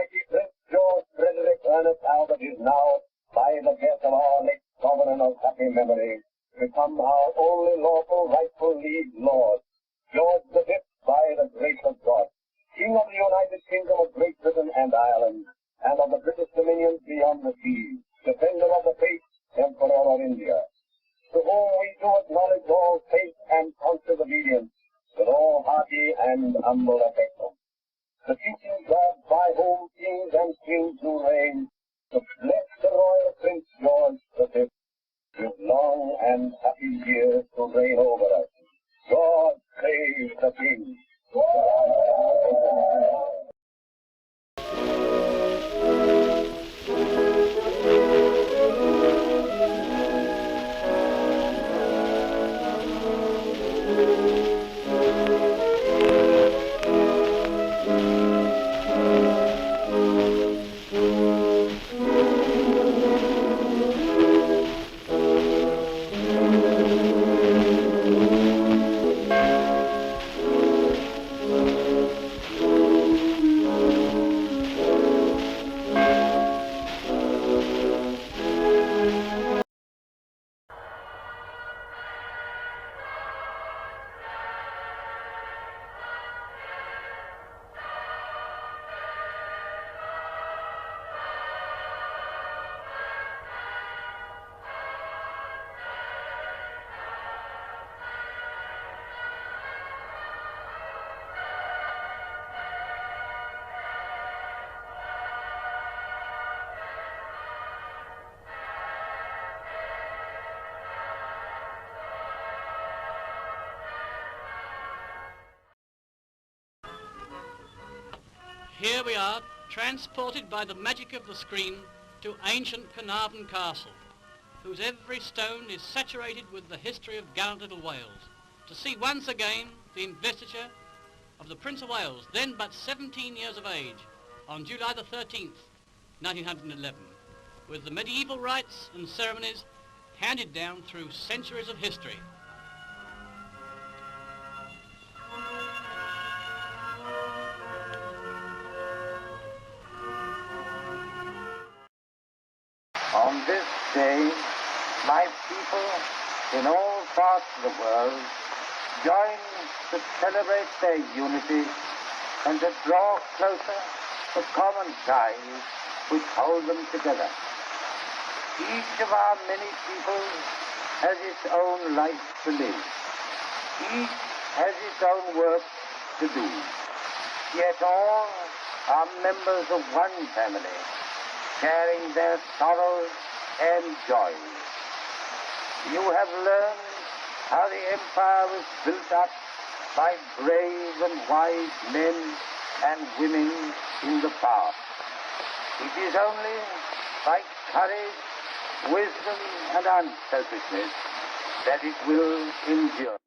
mighty Prince George Frederick Ernest Albert is now, by the death of our late sovereign of happy memory, become our only lawful rightful liege lord, George V, by the grace of God, King of the United Kingdom of Great Britain and Ireland, and of the British dominions beyond the sea, defender of the faith, Emperor of India, to whom we do acknowledge all faith and constant obedience, with all hearty and humble affection. The teaching God by whom kings and queens do reign, to bless the royal Prince George V, with long and happy years to reign over us. God save the King. Here we are, transported by the magic of the screen to ancient Carnarvon Castle, whose every stone is saturated with the history of gallant little Wales, to see once again the investiture of the Prince of Wales, then but 17 years of age, on July the 13th, 1911, with the medieval rites and ceremonies handed down through centuries of history. On this day, my people in all parts of the world join to celebrate their unity and to draw closer the common ties which hold them together. Each of our many peoples has its own life to live. Each has its own work to do. Yet all are members of one family, sharing their sorrows and joys. You have learned how the empire was built up by brave and wise men and women in the past. It is only by courage, wisdom, and unselfishness that it will endure.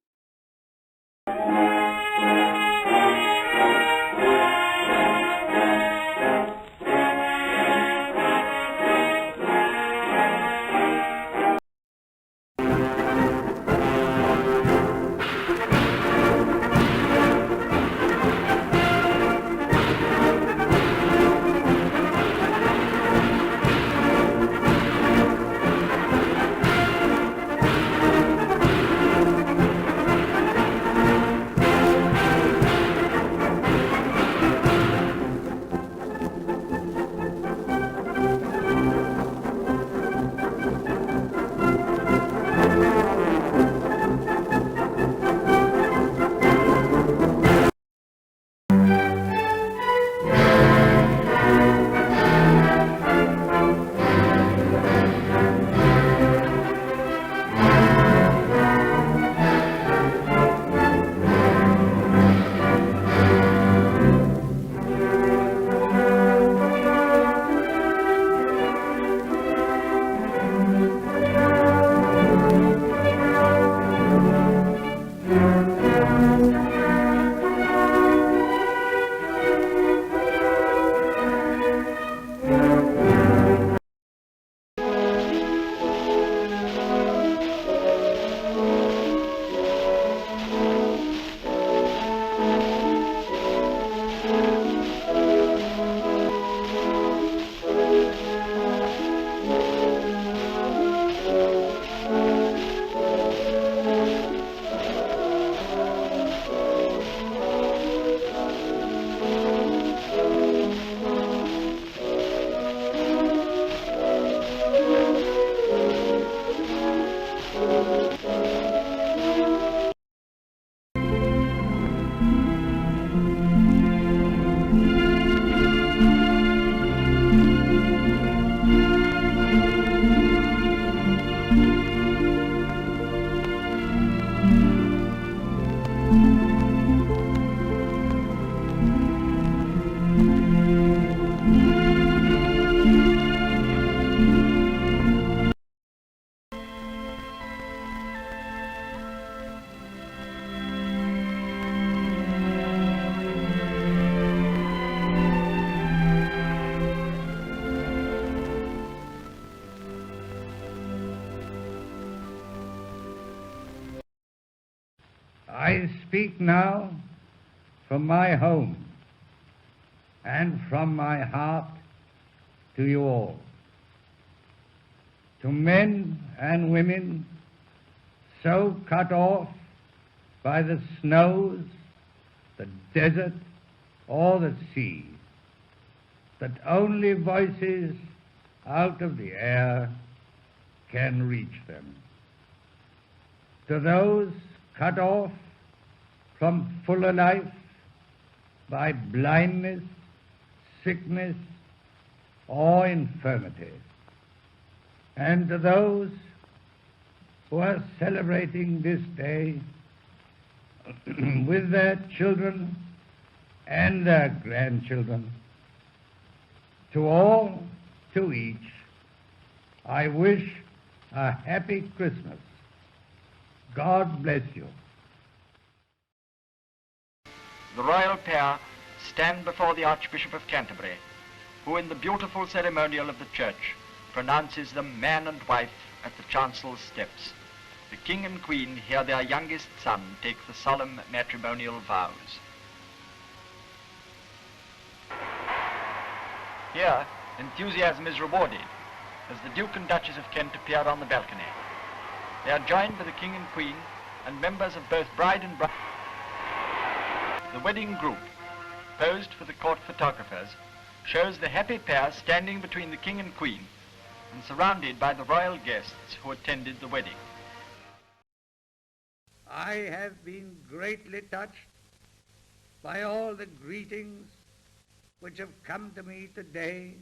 I speak now from my home and from my heart to you all. To men and women so cut off by the snows, the desert, or the sea, that only voices out of the air can reach them. To those cut off from fuller life by blindness, sickness, or infirmity, and to those who are celebrating this day with their children and their grandchildren, to all, to each, I wish a happy Christmas. God bless you. The royal pair stand before the Archbishop of Canterbury, who in the beautiful ceremonial of the church pronounces them man and wife at the chancel steps. The King and Queen hear their youngest son take the solemn matrimonial vows. Here, enthusiasm is rewarded as the Duke and Duchess of Kent appear on the balcony. They are joined by the King and Queen and members of both bride and bride. The wedding group, posed for the court photographers, shows the happy pair standing between the King and Queen and surrounded by the royal guests who attended the wedding. I have been greatly touched by all the greetings which have come to me today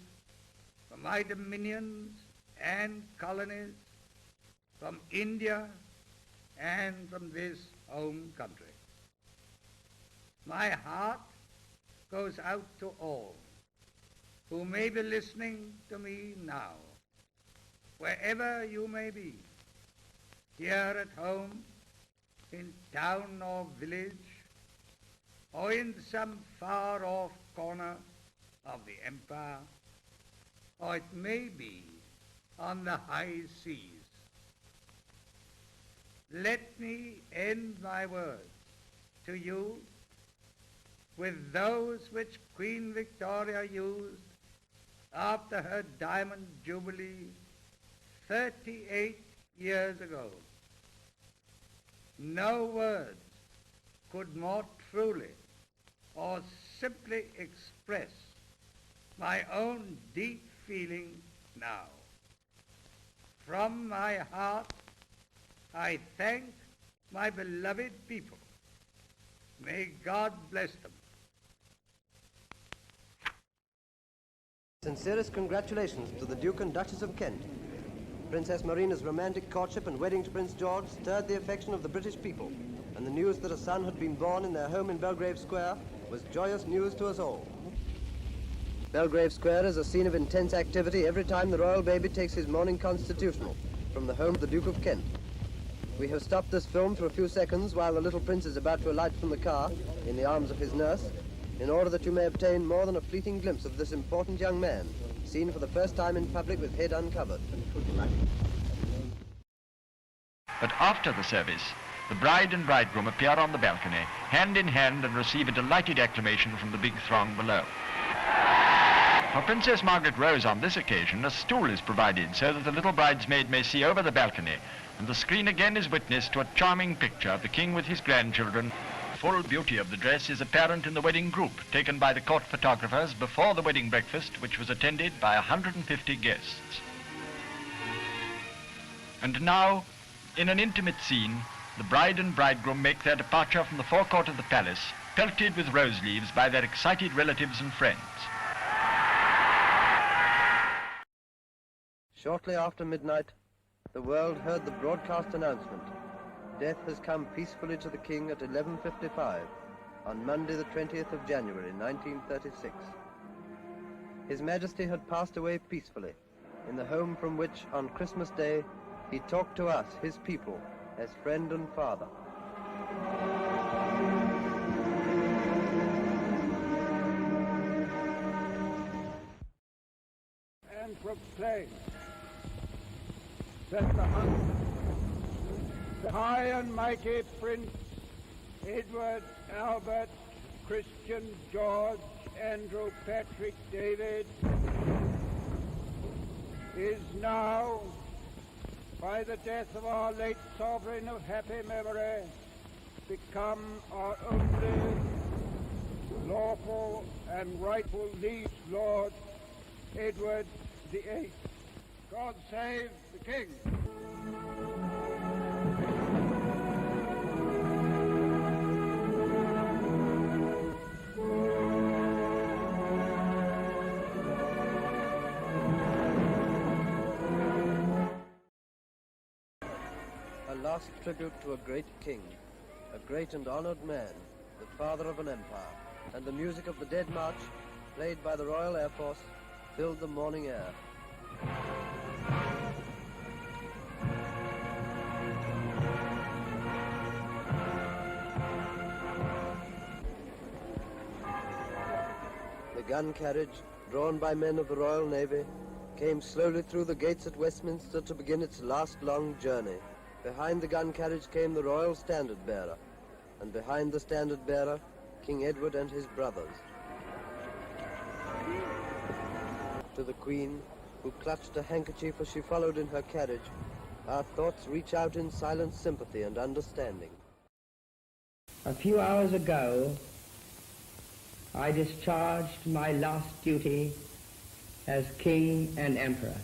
from my dominions and colonies, from India and from this home country. My heart goes out to all who may be listening to me now, wherever you may be, here at home, in town or village, or in some far-off corner of the empire, or it may be on the high seas. Let me end my words to you with those which Queen Victoria used after her Diamond Jubilee 38 years ago. No words could more truly or simply express my own deep feeling now. From my heart, I thank my beloved people. May God bless them. Sincerest congratulations to the Duke and Duchess of Kent. Princess Marina's romantic courtship and wedding to Prince George stirred the affection of the British people, and the news that a son had been born in their home in Belgrave Square was joyous news to us all. Belgrave Square is a scene of intense activity every time the royal baby takes his morning constitutional from the home of the Duke of Kent. We have stopped this film for a few seconds while the little prince is about to alight from the car in the arms of his nurse, in order that you may obtain more than a fleeting glimpse of this important young man, seen for the first time in public with head uncovered. But after the service, the bride and bridegroom appear on the balcony, hand in hand, and receive a delighted acclamation from the big throng below. For Princess Margaret Rose on this occasion, a stool is provided so that the little bridesmaid may see over the balcony, and the screen again is witness to a charming picture of the king with his grandchildren. Full beauty of the dress is apparent in the wedding group, taken by the court photographers before the wedding breakfast, which was attended by 150 guests. And now, in an intimate scene, the bride and bridegroom make their departure from the forecourt of the palace, pelted with rose leaves by their excited relatives and friends. Shortly after midnight, the world heard the broadcast announcement. Death has come peacefully to the king at 11:55 on Monday the 20th of January 1936. His Majesty had passed away peacefully in the home from which on Christmas Day he talked to us, his people, as friend and father. And proclaim that the high and mighty Prince Edward, Albert, Christian, George, Andrew, Patrick, David, is now, by the death of our late sovereign of happy memory, become our only lawful and rightful liege lord, Edward VIII. God save the King. A last tribute to a great king, a great and honored man, the father of an empire, and the music of the Dead March, played by the Royal Air Force, filled the morning air. The gun carriage, drawn by men of the Royal Navy, came slowly through the gates at Westminster to begin its last long journey. Behind the gun carriage came the royal standard bearer, and behind the standard bearer, King Edward and his brothers. To the Queen, who clutched a handkerchief as she followed in her carriage, our thoughts reach out in silent sympathy and understanding. A few hours ago, I discharged my last duty as King and Emperor.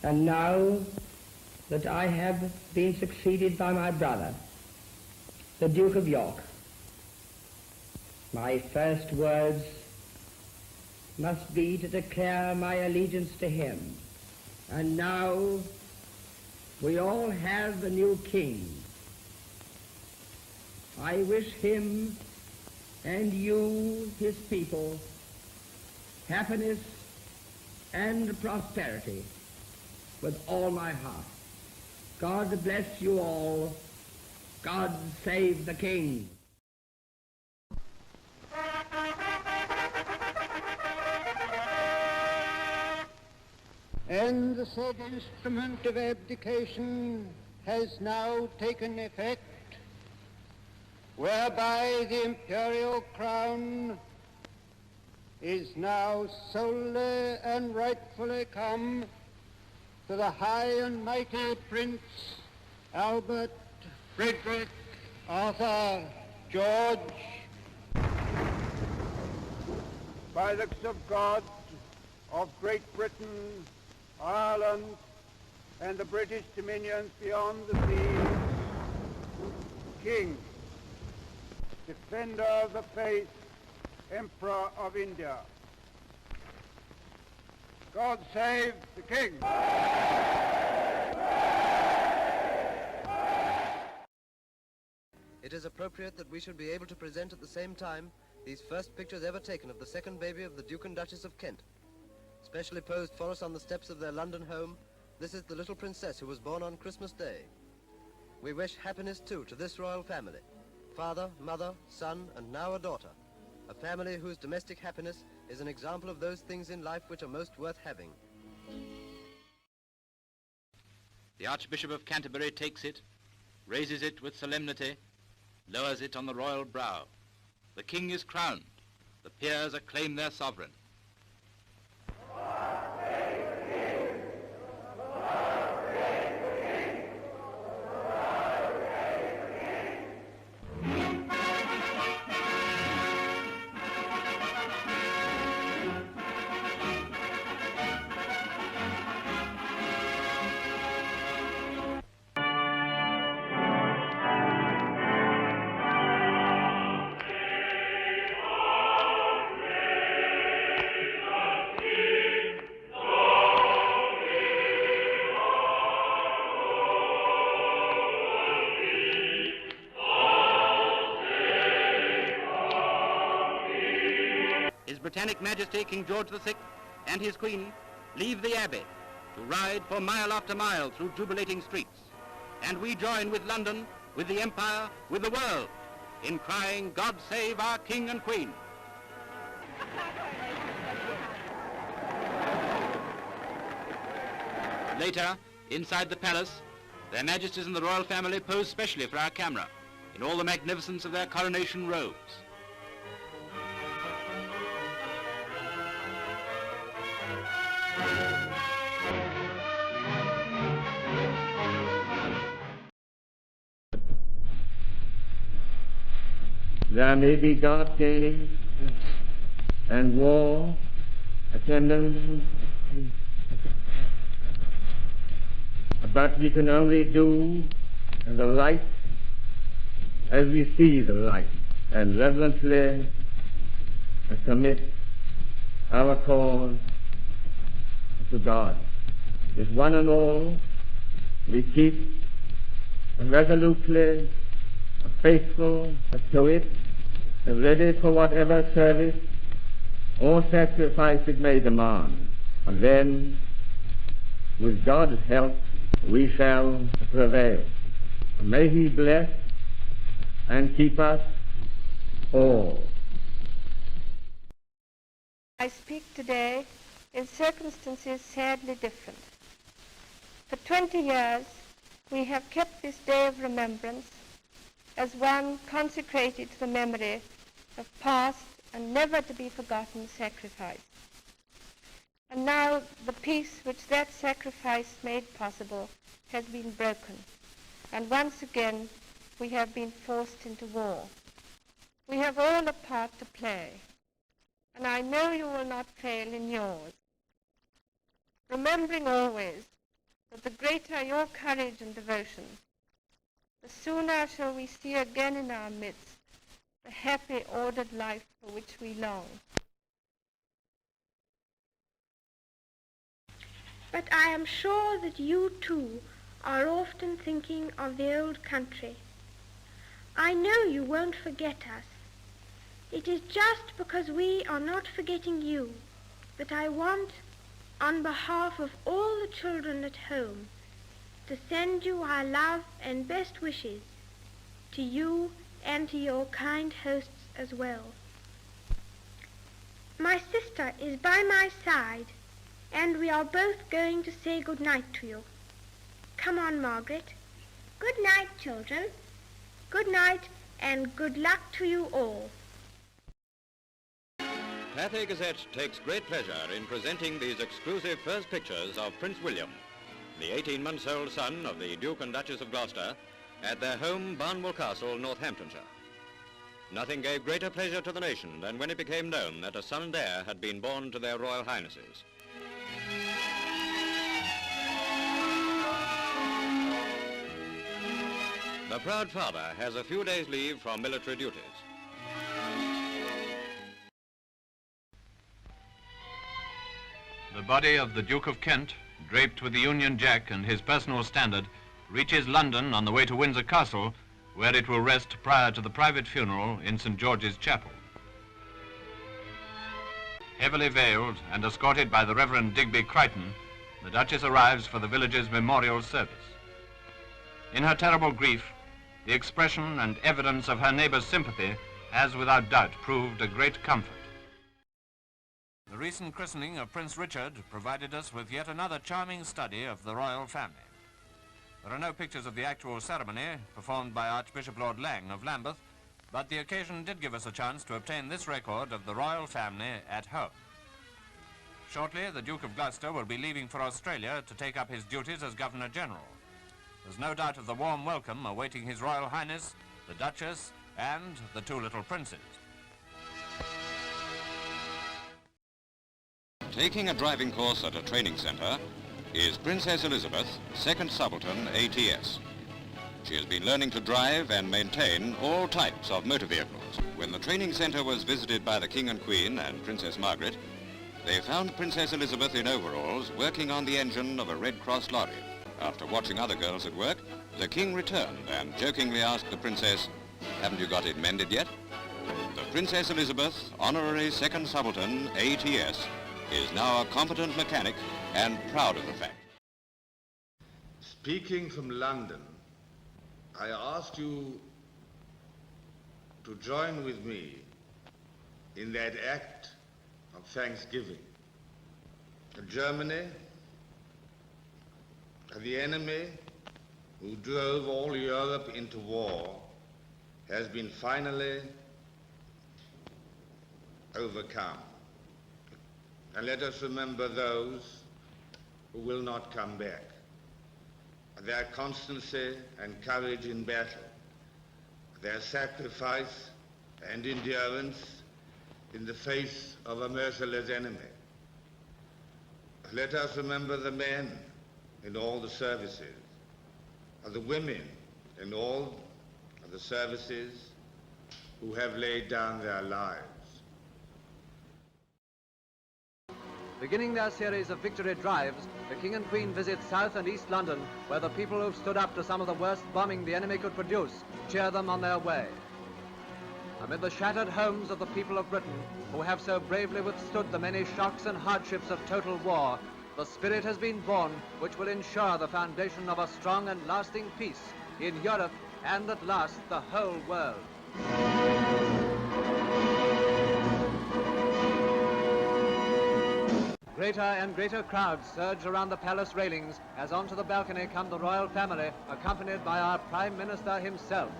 And now that I have been succeeded by my brother, the Duke of York, my first words must be to declare my allegiance to him. And now we all have a new king. I wish him and you, his people, happiness and prosperity with all my heart. God bless you all. God save the King. And the said instrument of abdication has now taken effect, whereby the imperial crown is now solely and rightfully come to the high and mighty Prince Albert, Frederick, Arthur, George. By the grace of God, of Great Britain, Ireland, and the British dominions beyond the seas, King, Defender of the Faith, Emperor of India. God save the King. It is appropriate that we should be able to present at the same time these first pictures ever taken of the second baby of the Duke and Duchess of Kent. Specially posed for us on the steps of their London home, this is the little princess who was born on Christmas Day. We wish happiness too to this royal family. Father, mother, son, and now a daughter. A family whose domestic happiness is an example of those things in life which are most worth having. The Archbishop of Canterbury takes it, raises it with solemnity, lowers it on the royal brow. The king is crowned. The peers acclaim their sovereign. His Britannic Majesty King George VI and his Queen leave the Abbey to ride for mile after mile through jubilating streets. And we join with London, with the Empire, with the world in crying, God save our King and Queen. Later, inside the palace, their Majesties and the royal family pose specially for our camera. in all the magnificence of their coronation robes. There may be dark days and war attendant, but we can only do the right as we see the right, and reverently commit our cause to God. If one and all we keep resolutely faithful to it, ready for whatever service or sacrifice it may demand, and then, with God's help, we shall prevail. May He bless and keep us all. I speak today in circumstances sadly different. For 20 years, we have kept this day of remembrance as one consecrated to the memory of past and never to be forgotten sacrifice. And now the peace which that sacrifice made possible has been broken, and once again we have been forced into war. We have all a part to play, and I know you will not fail in yours. Remembering always that the greater your courage and devotion, the sooner shall we see again in our midst the happy, ordered life for which we long. But I am sure that you too are often thinking of the old country. I know you won't forget us. It is just because we are not forgetting you that I want, on behalf of all the children at home, to send you our love and best wishes, to you and to your kind hosts as well. My sister is by my side, and we are both going to say good night to you. Come on, Margaret. Good night, children. Good night, and good luck to you all. Cathay Gazette takes great pleasure in presenting these exclusive first pictures of Prince William, the 18-month-old son of the Duke and Duchess of Gloucester, at their home, Barnwell Castle, Northamptonshire. Nothing gave greater pleasure to the nation than when it became known that a son and heir had been born to their Royal Highnesses. The proud father has a few days' leave from military duties. The body of the Duke of Kent, draped with the Union Jack and his personal standard, reaches London on the way to Windsor Castle, where it will rest prior to the private funeral in St. George's Chapel. Heavily veiled and escorted by the Reverend Digby Crichton, the Duchess arrives for the village's memorial service. In her terrible grief, the expression and evidence of her neighbor's sympathy has without doubt proved a great comfort. The recent christening of Prince Richard provided us with yet another charming study of the royal family. There are no pictures of the actual ceremony performed by Archbishop Lord Lang of Lambeth, but the occasion did give us a chance to obtain this record of the royal family at home. Shortly, the Duke of Gloucester will be leaving for Australia to take up his duties as Governor General. There's no doubt of the warm welcome awaiting His Royal Highness, the Duchess, and the two little princes. Taking a driving course at a training centre is Princess Elizabeth, 2nd Subaltern, ATS. She has been learning to drive and maintain all types of motor vehicles. When the training centre was visited by the King and Queen and Princess Margaret, they found Princess Elizabeth in overalls working on the engine of a Red Cross lorry. After watching other girls at work, the King returned and jokingly asked the Princess, "Haven't you got it mended yet?" The Princess Elizabeth, Honorary 2nd Subaltern, ATS, is now a competent mechanic and proud of the fact. Speaking from London, I ask you to join with me in that act of thanksgiving. Germany, the enemy who drove all Europe into war, has been finally overcome. And let us remember those who will not come back. Their constancy and courage in battle, their sacrifice and endurance in the face of a merciless enemy. Let us remember the men in all the services, the women in all of the services who have laid down their lives. Beginning their series of victory drives, the King and Queen visit South and East London, where the people who've stood up to some of the worst bombing the enemy could produce cheer them on their way. Amid the shattered homes of the people of Britain, who have so bravely withstood the many shocks and hardships of total war, the spirit has been born which will ensure the foundation of a strong and lasting peace in Europe and at last the whole world. Greater and greater crowds surge around the palace railings as onto the balcony come the royal family, accompanied by our Prime Minister himself.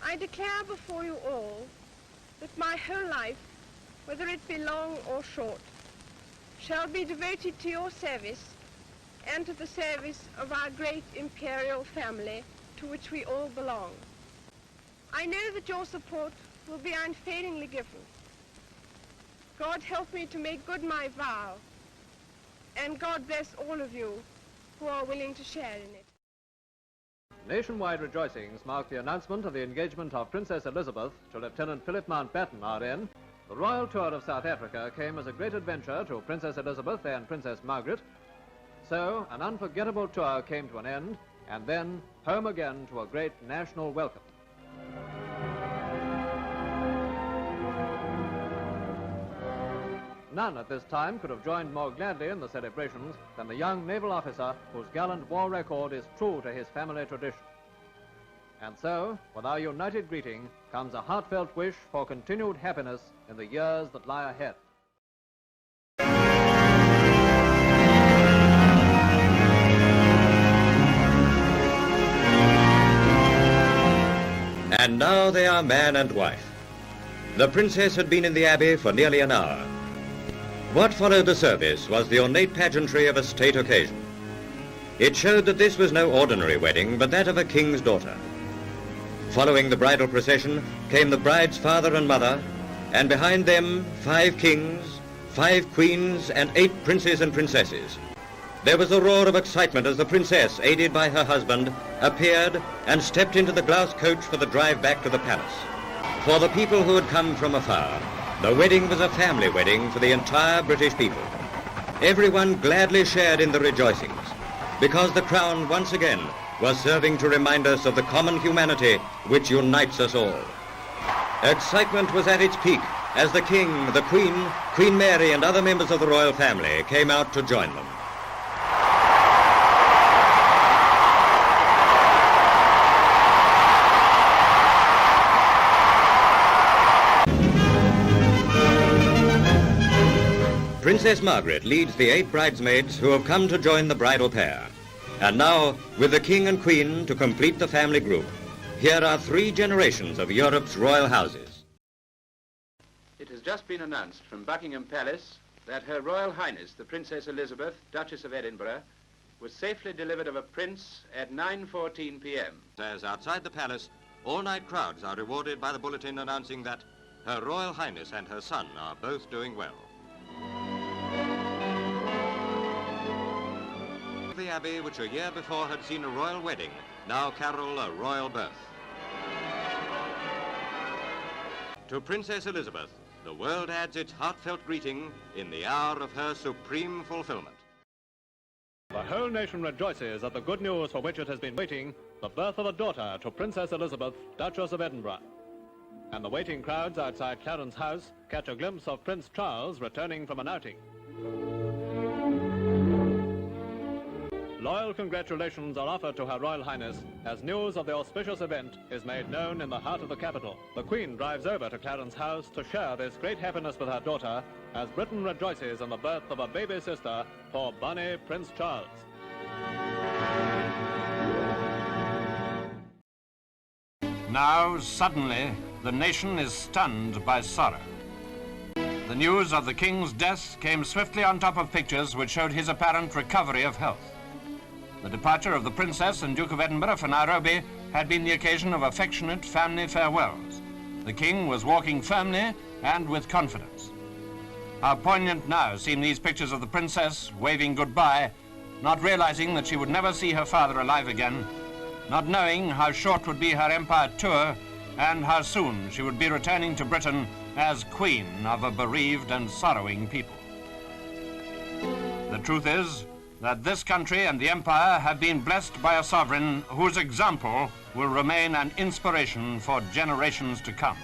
I declare before you all that my whole life, whether it be long or short, shall be devoted to your service and to the service of our great imperial family to which we all belong. I know that your support will be unfailingly given. God help me to make good my vow, and God bless all of you who are willing to share in it. Nationwide rejoicings mark the announcement of the engagement of Princess Elizabeth to Lieutenant Philip Mountbatten, RN. The royal tour of South Africa came as a great adventure to Princess Elizabeth and Princess Margaret. So, an unforgettable tour came to an end, and then home again to a great national welcome. None at this time could have joined more gladly in the celebrations than the young naval officer whose gallant war record is true to his family tradition. And so, with our united greeting, comes a heartfelt wish for continued happiness in the years that lie ahead. And now they are man and wife. The princess had been in the abbey for nearly an hour. What followed the service was the ornate pageantry of a state occasion. It showed that this was no ordinary wedding, but that of a king's daughter. Following the bridal procession came the bride's father and mother, and behind them 5 kings, 5 queens, and 8 princes and princesses. There was a roar of excitement as the princess, aided by her husband, appeared and stepped into the glass coach for the drive back to the palace. For the people who had come from afar, the wedding was a family wedding for the entire British people. Everyone gladly shared in the rejoicings, because the crown once again was serving to remind us of the common humanity which unites us all. Excitement was at its peak as the King, the Queen, Queen Mary and other members of the royal family came out to join them. Princess Margaret leads the 8 bridesmaids who have come to join the bridal pair. And now, with the King and Queen to complete the family group, here are 3 generations of Europe's royal houses. It has just been announced from Buckingham Palace that Her Royal Highness, the Princess Elizabeth, Duchess of Edinburgh, was safely delivered of a prince at 9:14 p.m. As outside the palace, all-night crowds are rewarded by the bulletin announcing that Her Royal Highness and her son are both doing well. The abbey, which a year before had seen a royal wedding, now carol a royal birth. To Princess Elizabeth, the world adds its heartfelt greeting in the hour of her supreme fulfillment. The whole nation rejoices at the good news for which it has been waiting, the birth of a daughter to Princess Elizabeth, Duchess of Edinburgh. And the waiting crowds outside Clarence House catch a glimpse of Prince Charles returning from an outing. Loyal congratulations are offered to Her Royal Highness as news of the auspicious event is made known in the heart of the capital. The Queen drives over to Clarence House to share this great happiness with her daughter as Britain rejoices in the birth of a baby sister for bonny Prince Charles. Now, suddenly, the nation is stunned by sorrow. The news of the King's death came swiftly on top of pictures which showed his apparent recovery of health. The departure of the Princess and Duke of Edinburgh for Nairobi had been the occasion of affectionate family farewells. The King was walking firmly and with confidence. How poignant now seem these pictures of the Princess waving goodbye, not realizing that she would never see her father alive again, not knowing how short would be her empire tour and how soon she would be returning to Britain as Queen of a bereaved and sorrowing people. The truth is that this country and the empire have been blessed by a sovereign whose example will remain an inspiration for generations to come.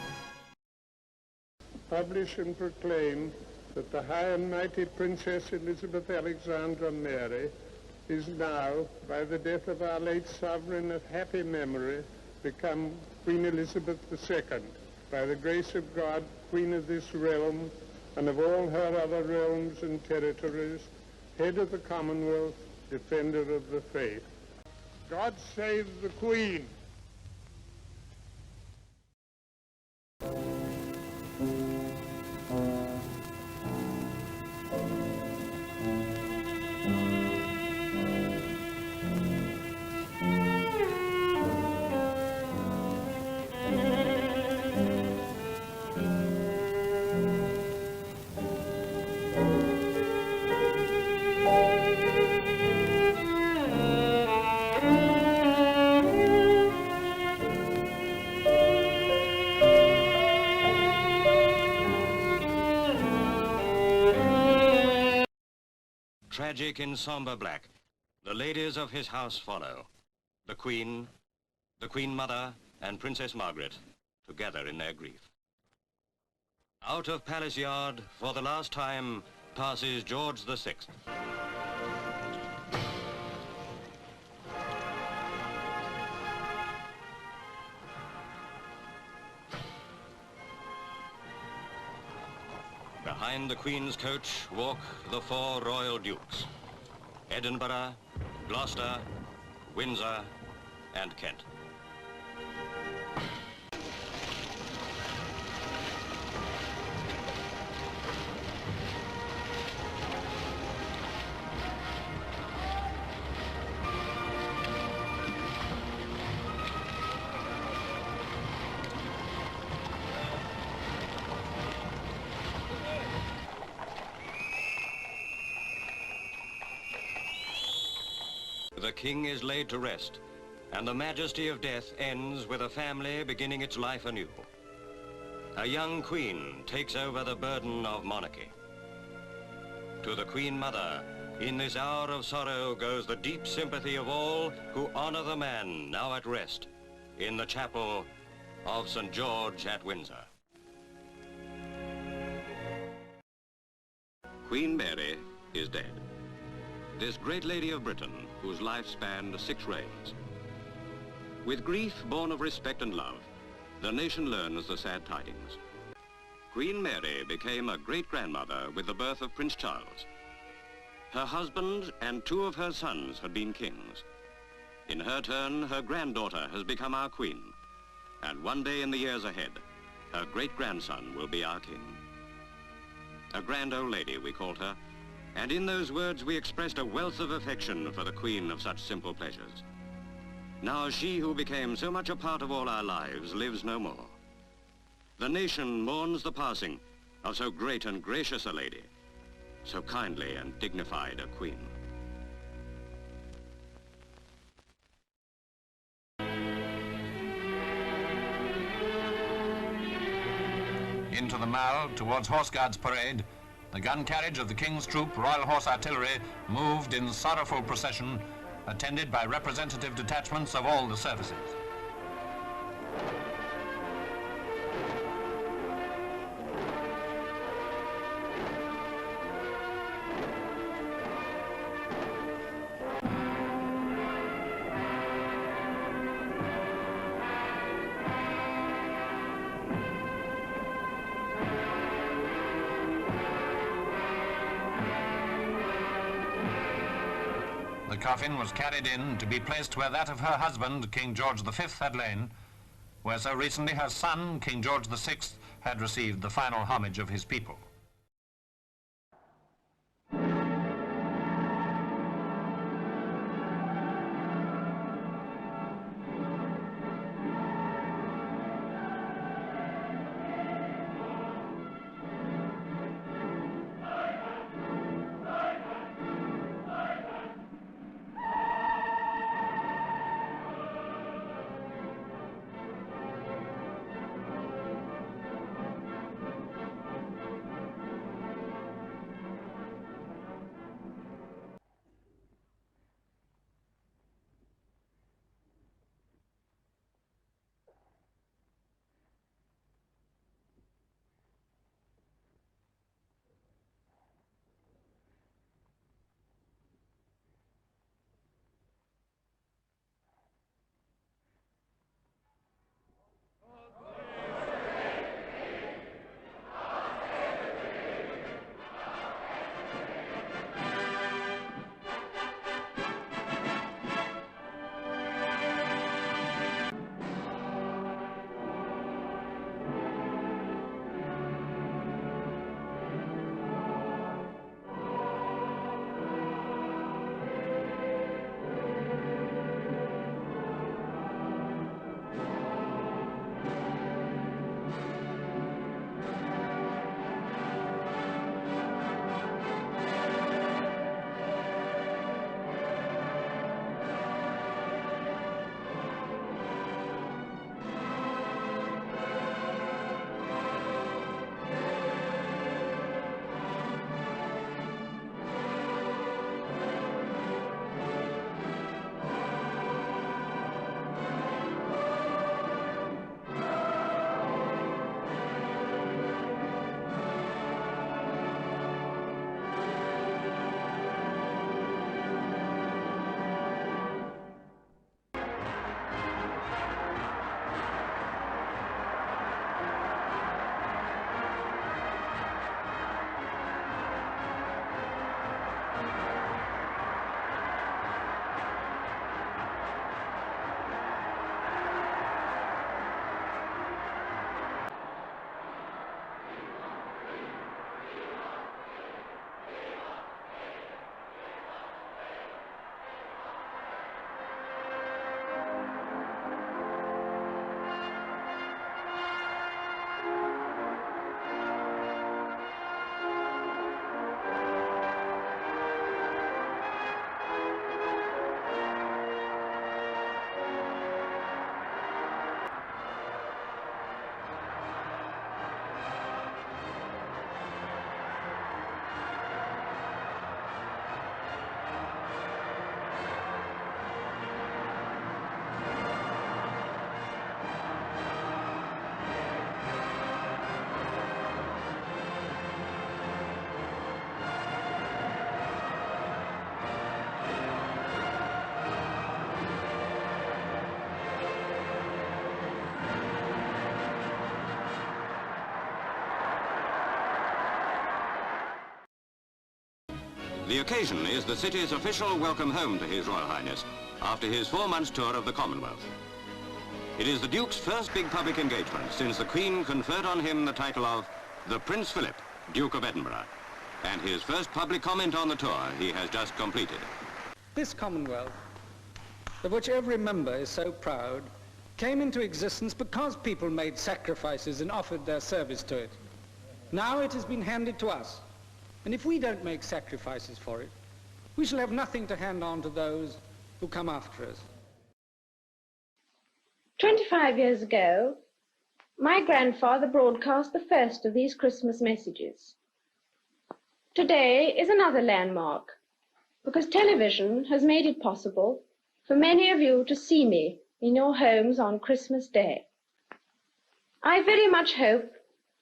Publish and proclaim that the High and Mighty Princess Elizabeth Alexandra Mary is now, by the death of our late sovereign of happy memory, become Queen Elizabeth II, by the grace of God, Queen of this realm, and of all her other realms and territories, head of the Commonwealth, defender of the faith. God save the Queen! Tragic in somber black, the ladies of his house follow. The Queen Mother, and Princess Margaret, together in their grief. Out of Palace Yard, for the last time, passes George VI. Behind the Queen's coach walk the 4 royal dukes: Edinburgh, Gloucester, Windsor, and Kent. The King is laid to rest, and the majesty of death ends with a family beginning its life anew. A young queen takes over the burden of monarchy. To the Queen Mother, in this hour of sorrow goes the deep sympathy of all who honor the man now at rest in the chapel of St. George at Windsor. Queen Mary is dead. This great lady of Britain, whose life spanned 6 reigns. With grief born of respect and love, the nation learns the sad tidings. Queen Mary became a great-grandmother with the birth of Prince Charles. Her husband and 2 of her sons had been kings. In her turn, her granddaughter has become our queen. And one day in the years ahead, her great-grandson will be our king. A grand old lady, we called her, and in those words we expressed a wealth of affection for the queen of such simple pleasures. Now she who became so much a part of all our lives lives no more. The nation mourns the passing of so great and gracious a lady, so kindly and dignified a queen. In into the Mall towards Horse Guards Parade, the gun carriage of the King's Troop Royal Horse Artillery moved in sorrowful procession, attended by representative detachments of all the services. The coffin was carried in to be placed where that of her husband, King George V, had lain, where so recently her son, King George VI, had received the final homage of his people. The occasion is the city's official welcome home to His Royal Highness after his 4 months tour of the Commonwealth. It is the Duke's first big public engagement since the Queen conferred on him the title of the Prince Philip, Duke of Edinburgh, and his first public comment on the tour he has just completed. This Commonwealth, of which every member is so proud, came into existence because people made sacrifices and offered their service to it. Now it has been handed to us, and if we don't make sacrifices for it, we shall have nothing to hand on to those who come after us. 25 years ago, My grandfather broadcast the first of these Christmas messages. Today is another landmark, because television has made it possible for many of you to see me in your homes on Christmas Day. I very much hope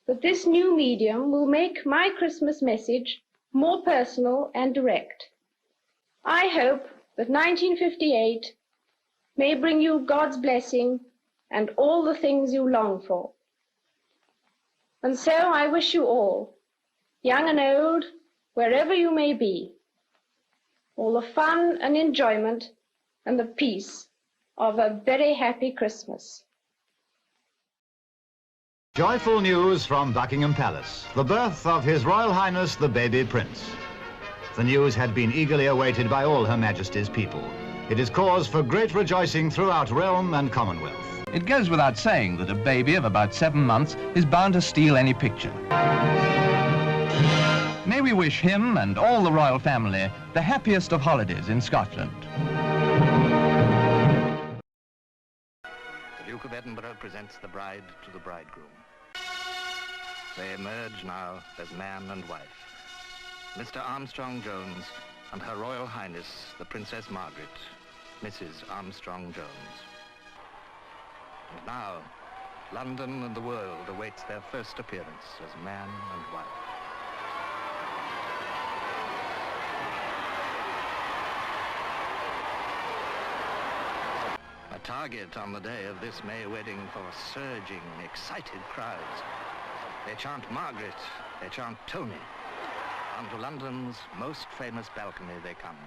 that this new medium will make my Christmas message more personal and direct. I hope that 1958 may bring you God's blessing and all the things you long for. And so I wish you all, young and old, wherever you may be, all the fun and enjoyment and the peace of a very happy Christmas. Joyful news from Buckingham Palace, the birth of His Royal Highness the baby prince. The news had been eagerly awaited by all Her Majesty's people. It is cause for great rejoicing throughout realm and commonwealth. It goes without saying that a baby of about 7 months is bound to steal any picture. May we wish him and all the royal family the happiest of holidays in Scotland. The Duke of Edinburgh presents the bride to the bridegroom. They emerge now as man and wife. Mr. Armstrong Jones and Her Royal Highness, the Princess Margaret, Mrs. Armstrong Jones. And now, London and the world awaits their first appearance as man and wife. A target on the day of this May wedding for surging, excited crowds. They chant Margaret, they chant Tony. Onto London's most famous balcony they come.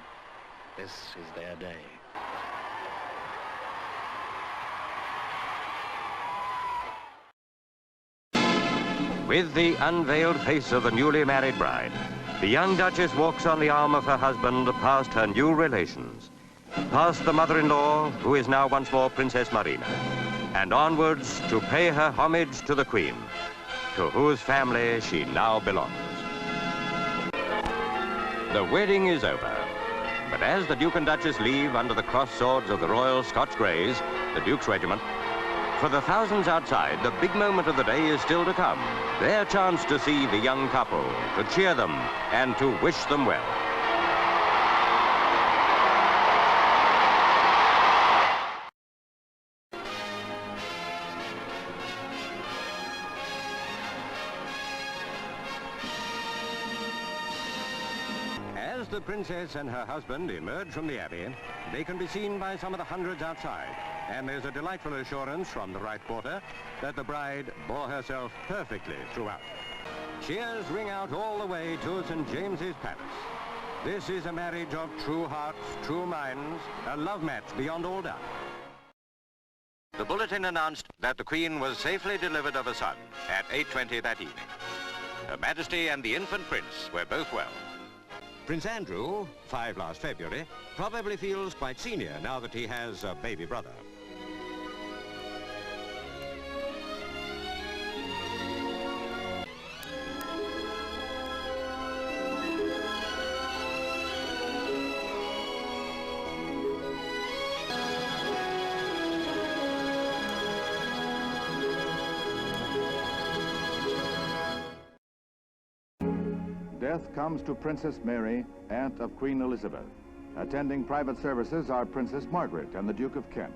This is their day. With the unveiled face of the newly married bride, the young Duchess walks on the arm of her husband past her new relations, past the mother-in-law, who is now once more Princess Marina, and onwards to pay her homage to the Queen, to whose family she now belongs. The wedding is over, but as the Duke and Duchess leave under the cross swords of the Royal Scotch Greys, the Duke's regiment, for the thousands outside, the big moment of the day is still to come. Their chance to see the young couple, to cheer them, and to wish them well. As the princess and her husband emerge from the Abbey, they can be seen by some of the hundreds outside. And there's a delightful assurance from the right quarter that the bride bore herself perfectly throughout. Cheers ring out all the way to St. James's Palace. This is a marriage of true hearts, true minds, a love match beyond all doubt. The bulletin announced that the Queen was safely delivered of a son at 8:20 that evening. Her Majesty and the infant prince were both well. Prince Andrew, 5 last February, probably feels quite senior now that he has a baby brother. Death comes to Princess Mary, aunt of Queen Elizabeth. Attending private services are Princess Margaret and the Duke of Kent.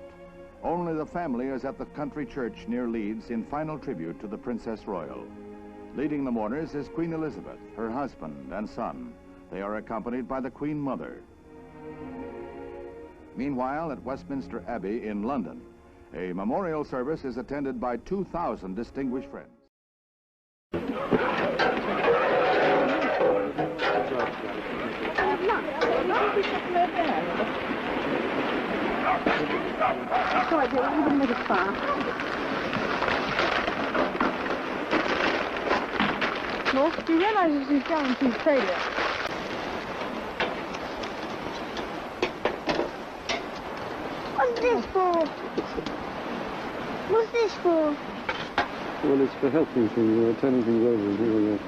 Only the family is at the country church near Leeds in final tribute to the Princess Royal. Leading the mourners is Queen Elizabeth, her husband and son. They are accompanied by the Queen Mother. Meanwhile, at Westminster Abbey in London, a memorial service is attended by 2,000 distinguished friends. Well, do you realise this is guaranteed failure? What's this for? What's this for? Well, it's for helping things, turning things over and things like that.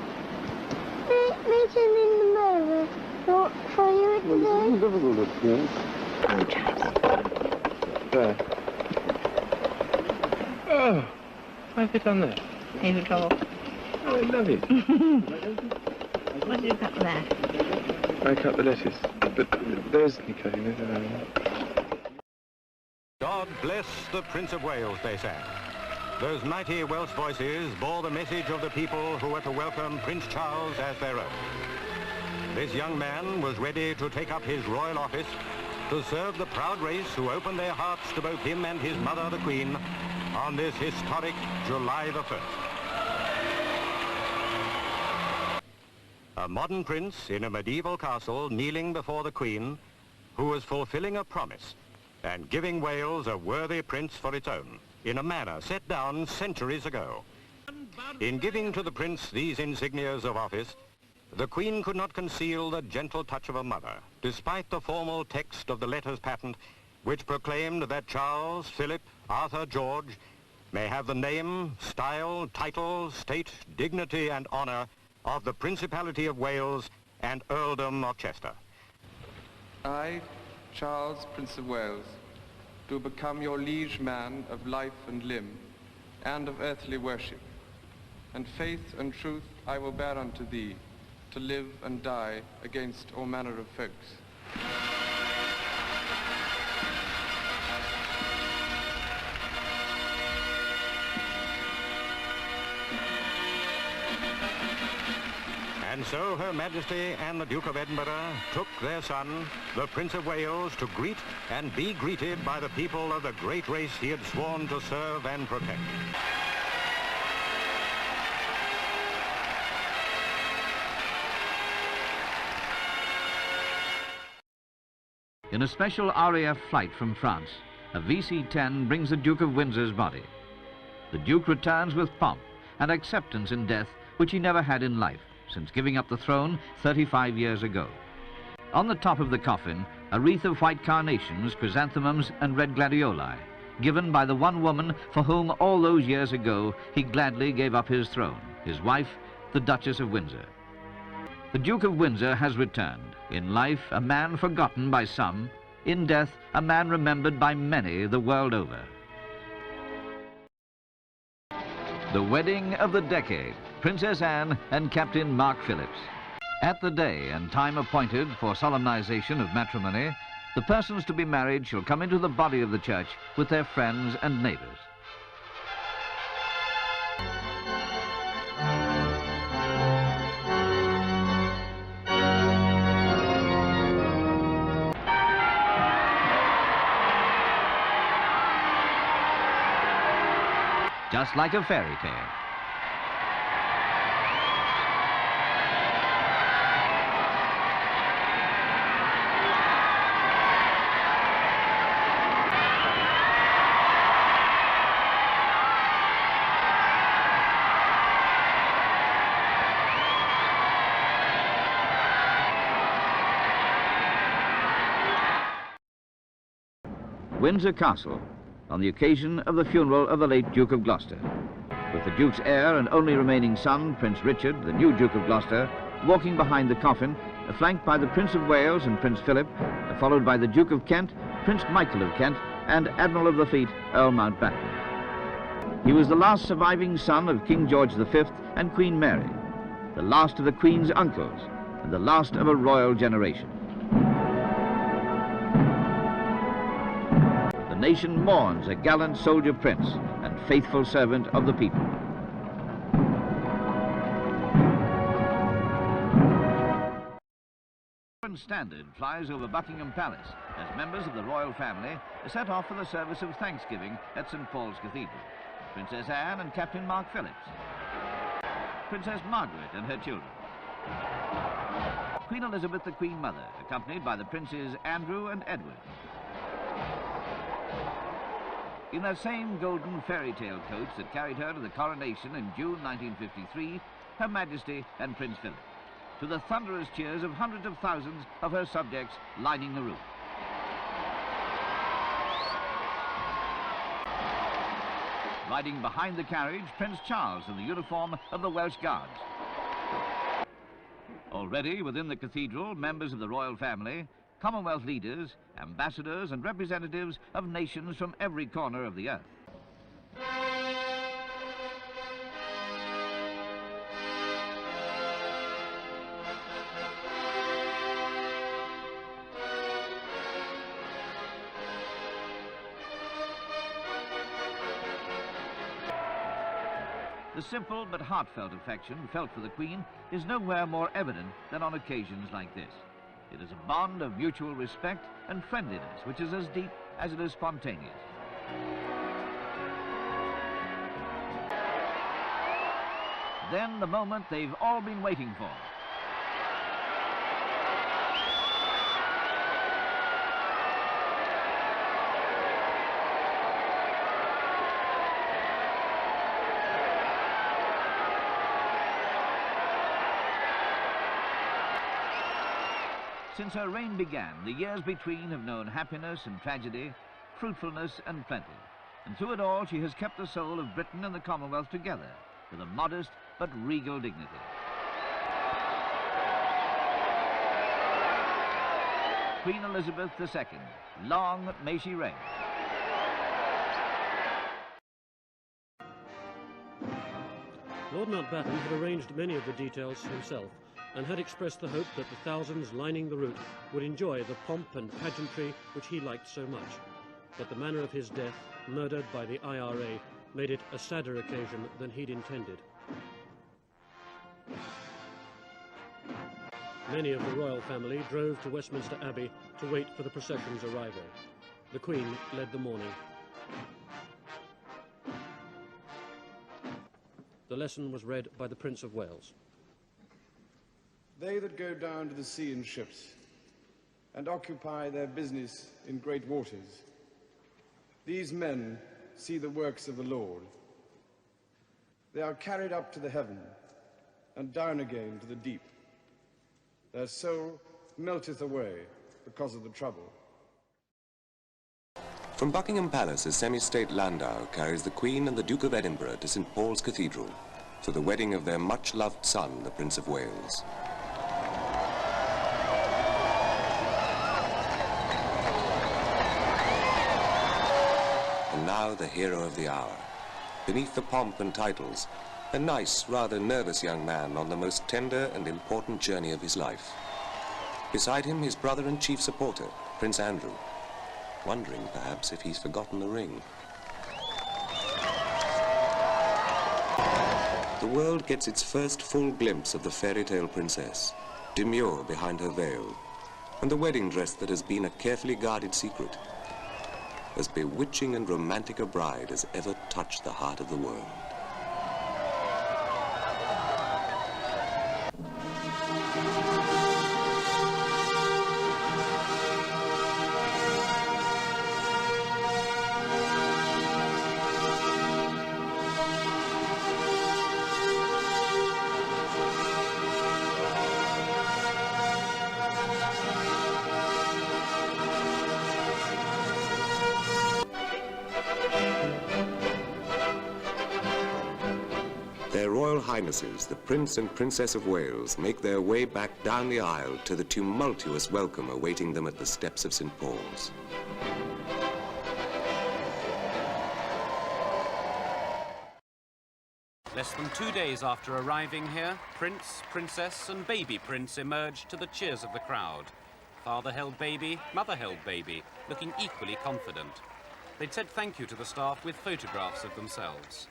Meeting in the mirror. Not for you to do. Well, it's difficult, yeah. I'm trying. There. Oh. Why have you done that? Paper trouble. Oh, I love it. What did you cut there? I cut the lettuce, but there's the cutting, isn't there? God bless the Prince of Wales, they sang. Those mighty Welsh voices bore the message of the people who were to welcome Prince Charles as their own. This young man was ready to take up his royal office to serve the proud race who opened their hearts to both him and his mother, the Queen, on this historic July the 1st. A modern prince in a medieval castle kneeling before the Queen, who was fulfilling a promise and giving Wales a worthy prince for its own, in a manner set down centuries ago. In giving to the prince these insignias of office, the Queen could not conceal the gentle touch of a mother, despite the formal text of the letters patent, which proclaimed that Charles, Philip, Arthur, George may have the name, style, title, state, dignity and honour of the Principality of Wales and Earldom of Chester. I, Charles, Prince of Wales, do become your liege man of life and limb, and of earthly worship, and faith and truth I will bear unto thee, to live and die against all manner of folks. And so Her Majesty and the Duke of Edinburgh took their son, the Prince of Wales, to greet and be greeted by the people of the great race he had sworn to serve and protect. In a special RAF flight from France, a VC-10 brings the Duke of Windsor's body. The Duke returns with pomp and acceptance in death which he never had in life, since giving up the throne 35 years ago. On the top of the coffin, a wreath of white carnations, chrysanthemums and red gladioli, given by the one woman for whom all those years ago he gladly gave up his throne, his wife, the Duchess of Windsor. The Duke of Windsor has returned, in life a man forgotten by some, in death a man remembered by many the world over. The wedding of the decade, Princess Anne and Captain Mark Phillips. At the day and time appointed for solemnization of matrimony, the persons to be married shall come into the body of the church with their friends and neighbors. Just like a fairy tale. Windsor Castle, on the occasion of the funeral of the late Duke of Gloucester, with the Duke's heir and only remaining son, Prince Richard, the new Duke of Gloucester, walking behind the coffin, flanked by the Prince of Wales and Prince Philip, followed by the Duke of Kent, Prince Michael of Kent, and Admiral of the Fleet, Earl Mountbatten. He was the last surviving son of King George V and Queen Mary, the last of the Queen's uncles, and the last of a royal generation. The nation mourns a gallant soldier prince and faithful servant of the people. The standard flies over Buckingham Palace as members of the royal family set off for the service of Thanksgiving at St. Paul's Cathedral. Princess Anne and Captain Mark Phillips. Princess Margaret and her children. Queen Elizabeth, the Queen Mother, accompanied by the Princes Andrew and Edward. In that same golden fairy tale coach that carried her to the coronation in June 1953, Her Majesty and Prince Philip, to the thunderous cheers of hundreds of thousands of her subjects lining the room. Riding behind the carriage, Prince Charles in the uniform of the Welsh Guards. Already within the cathedral, members of the royal family, Commonwealth leaders, ambassadors and representatives of nations from every corner of the earth. The simple but heartfelt affection felt for the Queen is nowhere more evident than on occasions like this. It is a bond of mutual respect and friendliness which is as deep as it is spontaneous. Then the moment they've all been waiting for. Since her reign began, the years between have known happiness and tragedy, fruitfulness and plenty. And through it all, she has kept the soul of Britain and the Commonwealth together with a modest but regal dignity. Queen Elizabeth II, long may she reign. Lord Mountbatten had arranged many of the details himself, and had expressed the hope that the thousands lining the route would enjoy the pomp and pageantry which he liked so much. But the manner of his death, murdered by the IRA, made it a sadder occasion than he'd intended. Many of the royal family drove to Westminster Abbey to wait for the procession's arrival. The Queen led the mourning. The lesson was read by the Prince of Wales. They that go down to the sea in ships and occupy their business in great waters, these men see the works of the Lord. They are carried up to the heaven and down again to the deep. Their soul melteth away because of the trouble. From Buckingham Palace, a semi-state landau carries the Queen and the Duke of Edinburgh to St. Paul's Cathedral for the wedding of their much-loved son, the Prince of Wales. And now the hero of the hour. Beneath the pomp and titles, a nice, rather nervous young man on the most tender and important journey of his life. Beside him, his brother and chief supporter, Prince Andrew, wondering perhaps if he's forgotten the ring. The world gets its first full glimpse of the fairy tale princess, demure behind her veil, and the wedding dress that has been a carefully guarded secret. As bewitching and romantic a bride as ever touched the heart of the world. Highnesses, the Prince and Princess of Wales, make their way back down the aisle to the tumultuous welcome awaiting them at the steps of St. Paul's. Less than 2 days after arriving here, Prince, Princess and baby Prince emerged to the cheers of the crowd. Father held baby, mother held baby, looking equally confident. They'd said thank you to the staff with photographs of themselves.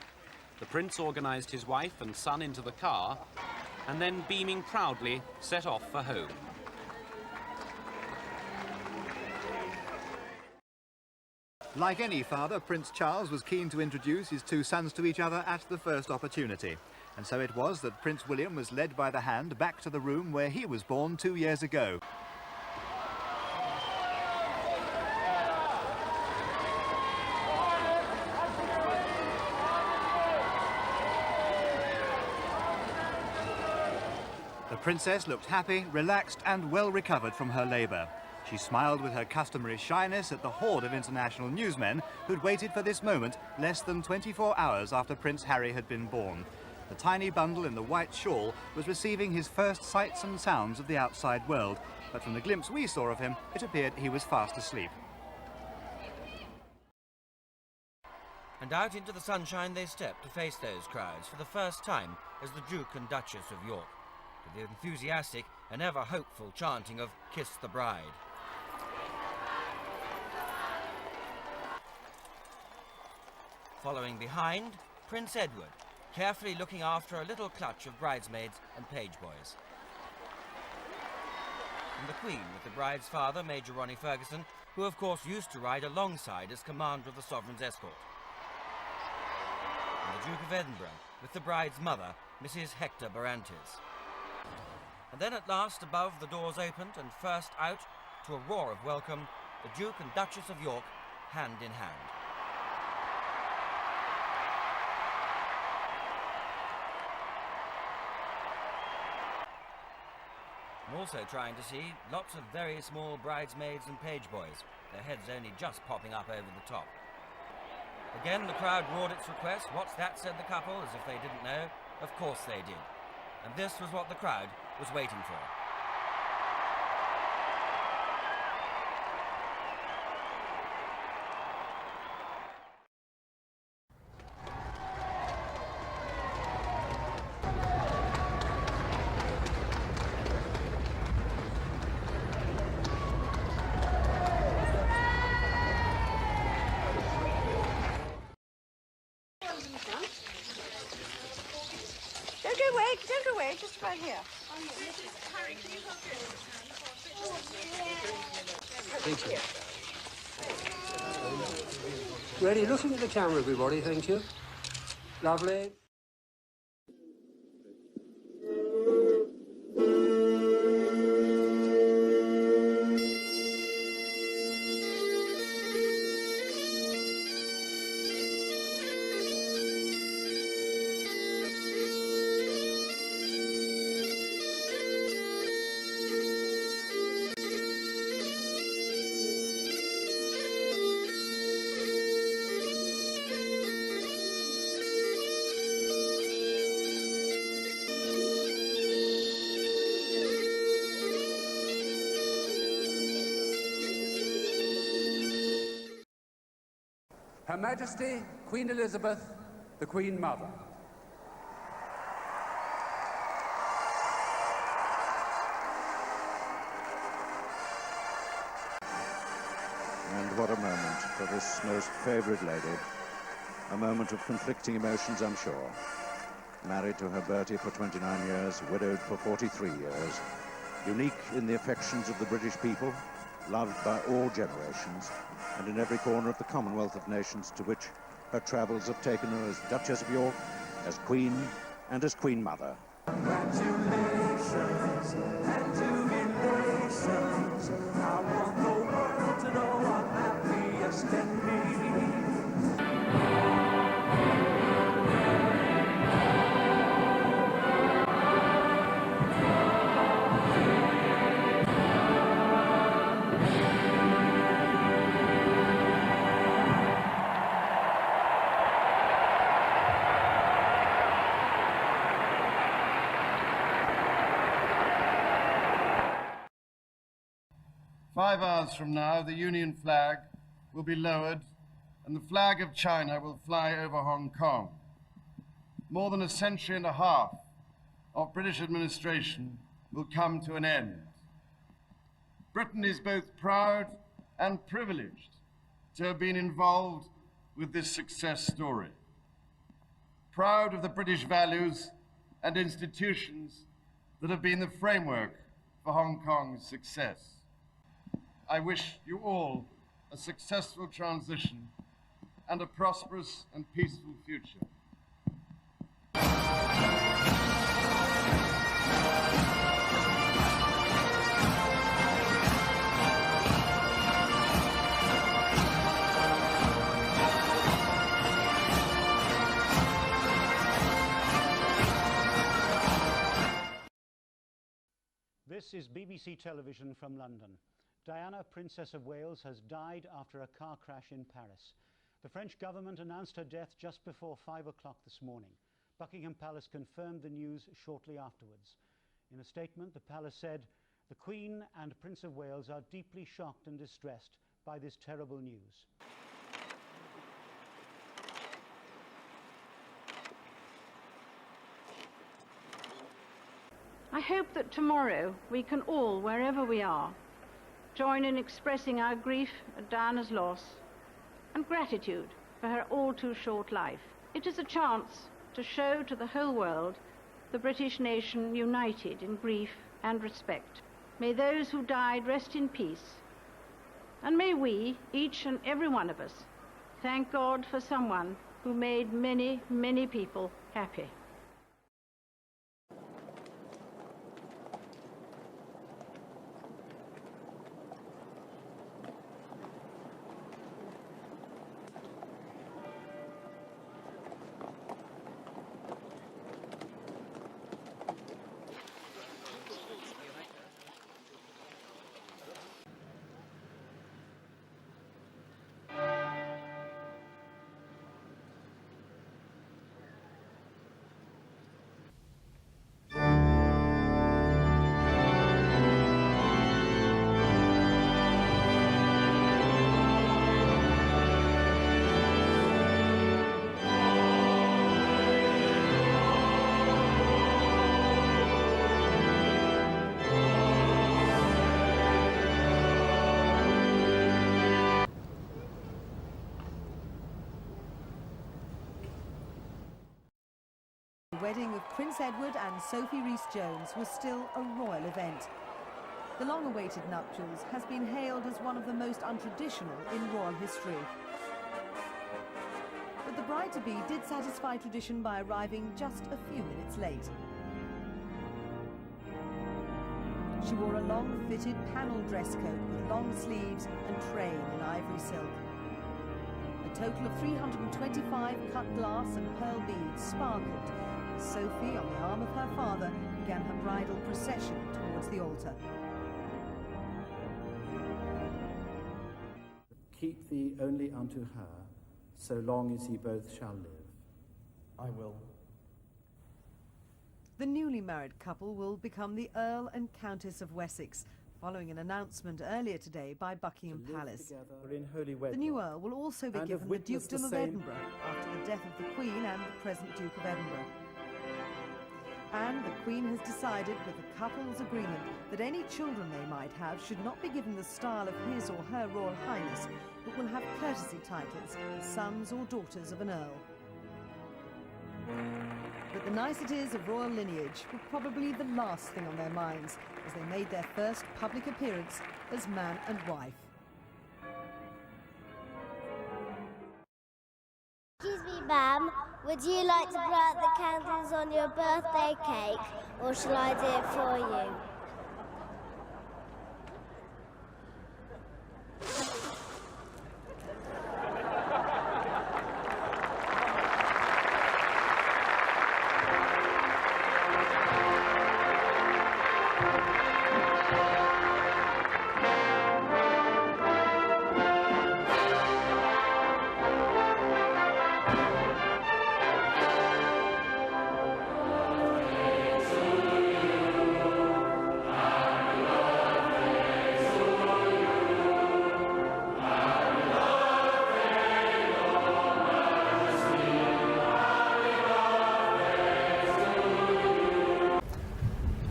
The Prince organised his wife and son into the car, and then, beaming proudly, set off for home. Like any father, Prince Charles was keen to introduce his two sons to each other at the first opportunity. And so it was that Prince William was led by the hand back to the room where he was born 2 years ago. The princess looked happy, relaxed and well recovered from her labour. She smiled with her customary shyness at the horde of international newsmen who'd waited for this moment less than 24 hours after Prince Harry had been born. The tiny bundle in the white shawl was receiving his first sights and sounds of the outside world, but from the glimpse we saw of him, it appeared he was fast asleep. And out into the sunshine they stepped to face those crowds for the first time as the Duke and Duchess of York, to the enthusiastic and ever-hopeful chanting of "Kiss the Bride." Following behind, Prince Edward, carefully looking after a little clutch of bridesmaids and page boys. And the Queen with the bride's father, Major Ronnie Ferguson, who of course used to ride alongside as commander of the Sovereign's escort. And the Duke of Edinburgh with the bride's mother, Mrs. Hector Barantes. And then at last, above, the doors opened, and first out, to a roar of welcome, the Duke and Duchess of York, hand in hand. I'm also trying to see lots of very small bridesmaids and page boys, their heads only just popping up over the top. Again, the crowd roared its request. "What's that?" said the couple, as if they didn't know. Of course they did. And this was what the crowd was waiting for. Don't go away, just right here. Thank you. Ready? Looking at the camera, everybody. Thank you. Lovely. Her Majesty, Queen Elizabeth, the Queen Mother. And what a moment for this most favoured lady. A moment of conflicting emotions, I'm sure. Married to her Bertie for 29 years, widowed for 43 years. Unique in the affections of the British people, loved by all generations, and in every corner of the Commonwealth of Nations to which her travels have taken her as Duchess of York, as Queen, and as Queen Mother. Congratulations and jubilations. I want the world to know I'm happiest in me. "5 hours from now, the Union flag will be lowered and the flag of China will fly over Hong Kong. More than a century and a half of British administration will come to an end. Britain is both proud and privileged to have been involved with this success story. Proud of the British values and institutions that have been the framework for Hong Kong's success. I wish you all a successful transition and a prosperous and peaceful future." This is BBC Television from London. Diana, Princess of Wales, has died after a car crash in Paris. The French government announced her death just before 5 o'clock this morning. Buckingham Palace confirmed the news shortly afterwards. In a statement, the palace said, "The Queen and Prince of Wales are deeply shocked and distressed by this terrible news." I hope that tomorrow we can all, wherever we are, join in expressing our grief at Diana's loss and gratitude for her all too short life. It is a chance to show to the whole world the British nation united in grief and respect. May those who died rest in peace, and may we, each and every one of us, thank God for someone who made many, many people happy. The wedding of Prince Edward and Sophie Rhys-Jones was still a royal event. The long-awaited nuptials has been hailed as one of the most untraditional in royal history. But the bride-to-be did satisfy tradition by arriving just a few minutes late. She wore a long-fitted panel dress coat with long sleeves and train in ivory silk. A total of 325 cut glass and pearl beads sparkled. Sophie, on the arm of her father, began her bridal procession towards the altar. Keep thee only unto her, so long as ye both shall live. I will. The newly married couple will become the Earl and Countess of Wessex, following an announcement earlier today by Buckingham Palace. In holy wedlock. The new Earl will also be given the Dukedom of Edinburgh after the death of the Queen and the present Duke of Edinburgh. And the Queen has decided, with the couple's agreement, that any children they might have should not be given the style of His or Her Royal Highness, but will have courtesy titles as sons or daughters of an Earl. But the niceties of royal lineage were probably the last thing on their minds as they made their first public appearance as man and wife. Excuse me, ma'am, would you like to blow out the candles on your birthday cake, or shall I do it for you?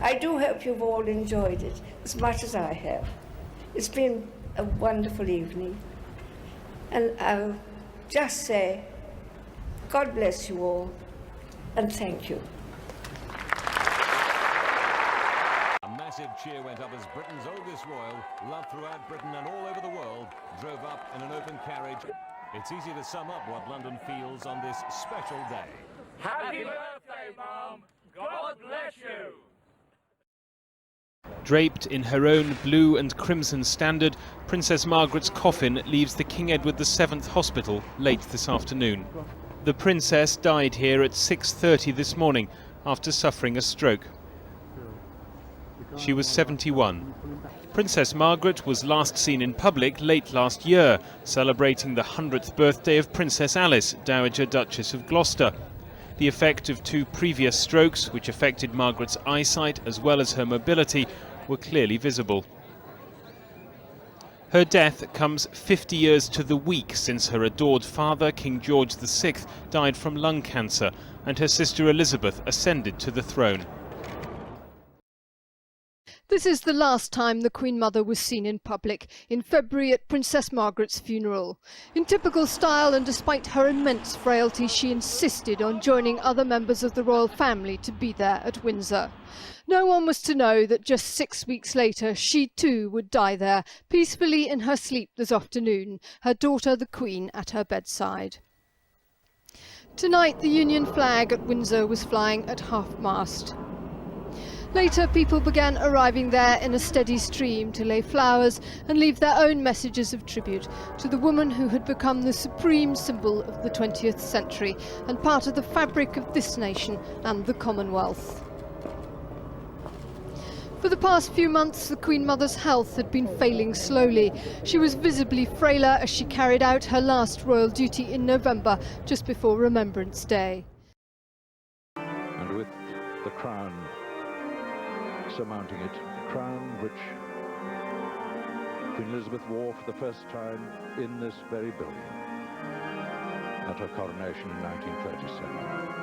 I do hope you've all enjoyed it as much as I have. It's been a wonderful evening. And I'll just say, God bless you all, and thank you. A massive cheer went up as Britain's oldest royal, loved throughout Britain and all over the world, drove up in an open carriage. It's easy to sum up what London feels on this special day. Happy birthday, Mom! God bless you! Draped in her own blue and crimson standard, Princess Margaret's coffin leaves the King Edward VII Hospital late this afternoon. The Princess died here at 6:30 this morning after suffering a stroke. She was 71. Princess Margaret was last seen in public late last year, celebrating the 100th birthday of Princess Alice, Dowager Duchess of Gloucester. The effect of two previous strokes, which affected Margaret's eyesight as well as her mobility, were clearly visible. Her death comes 50 years to the week since her adored father, King George VI, died from lung cancer, and her sister Elizabeth ascended to the throne. This is the last time the Queen Mother was seen in public, in February at Princess Margaret's funeral. In typical style and despite her immense frailty, she insisted on joining other members of the royal family to be there at Windsor. No one was to know that just 6 weeks later she too would die there, peacefully in her sleep this afternoon, her daughter the Queen at her bedside. Tonight the Union flag at Windsor was flying at half-mast. Later, people began arriving there in a steady stream to lay flowers and leave their own messages of tribute to the woman who had become the supreme symbol of the 20th century and part of the fabric of this nation and the Commonwealth. For the past few months, the Queen Mother's health had been failing slowly. She was visibly frailer as she carried out her last royal duty in November, just before Remembrance Day. And with the crown surmounting it, a crown which Queen Elizabeth wore for the first time in this very building at her coronation in 1937.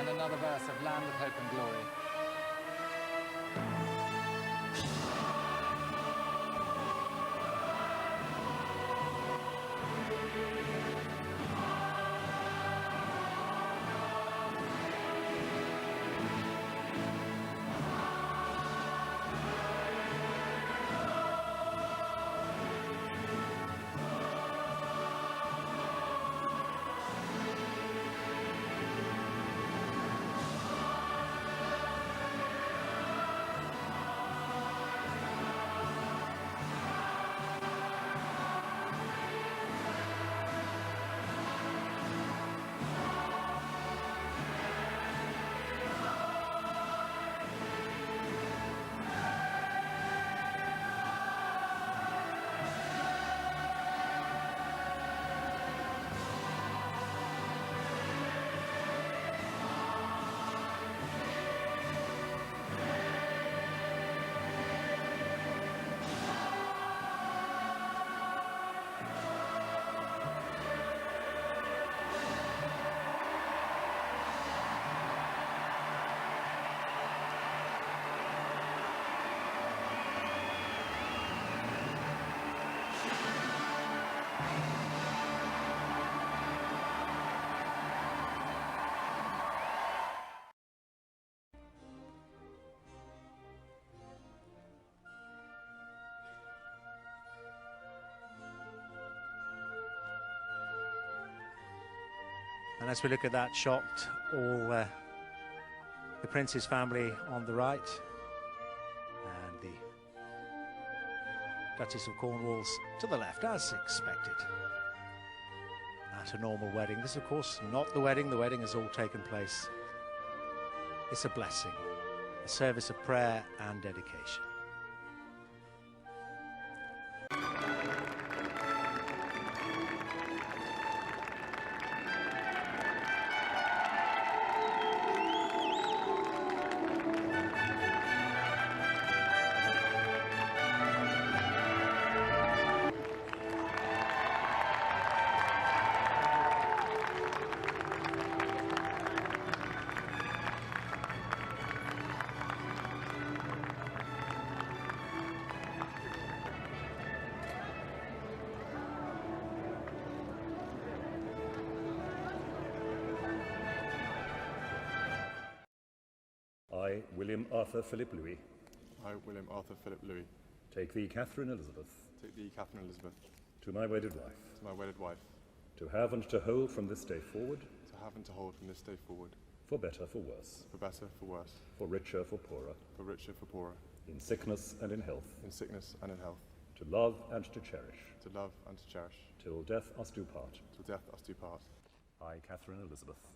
Another verse of Land of Hope and Glory. And as we look at that shot, all the Prince's family on the right and the Duchess of Cornwall's to the left, as expected. At a normal wedding. This, of course, not the wedding. The wedding has all taken place. It's a blessing, a service of prayer and dedication. I, William Arthur Philip Louis. I, William Arthur Philip Louis. Take thee, Catherine Elizabeth. Take thee, Catherine Elizabeth. To my wedded wife. To my wedded wife. To have and to hold from this day forward. To have and to hold from this day forward. For better, for worse. For better, for worse. For richer, for poorer. For richer, for poorer. In sickness and in health. In sickness and in health. To love and to cherish. To love and to cherish. Till death us do part. Till death us do part. I, Catherine Elizabeth.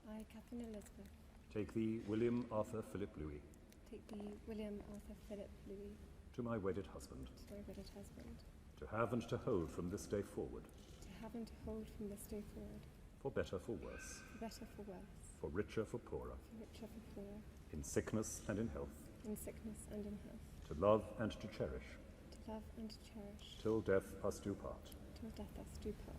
I, Catherine Elizabeth. Take thee, William Arthur Philip Louis. Take thee, William Arthur Philip Louis. To my wedded husband. To my wedded husband. To have and to hold from this day forward. To have and to hold from this day forward. For better, for worse. For better, for worse. For richer, for poorer. For richer, for poorer. In sickness and in health. In sickness and in health. To love and to cherish. To love and to cherish. Till death us do part. Till death us do part.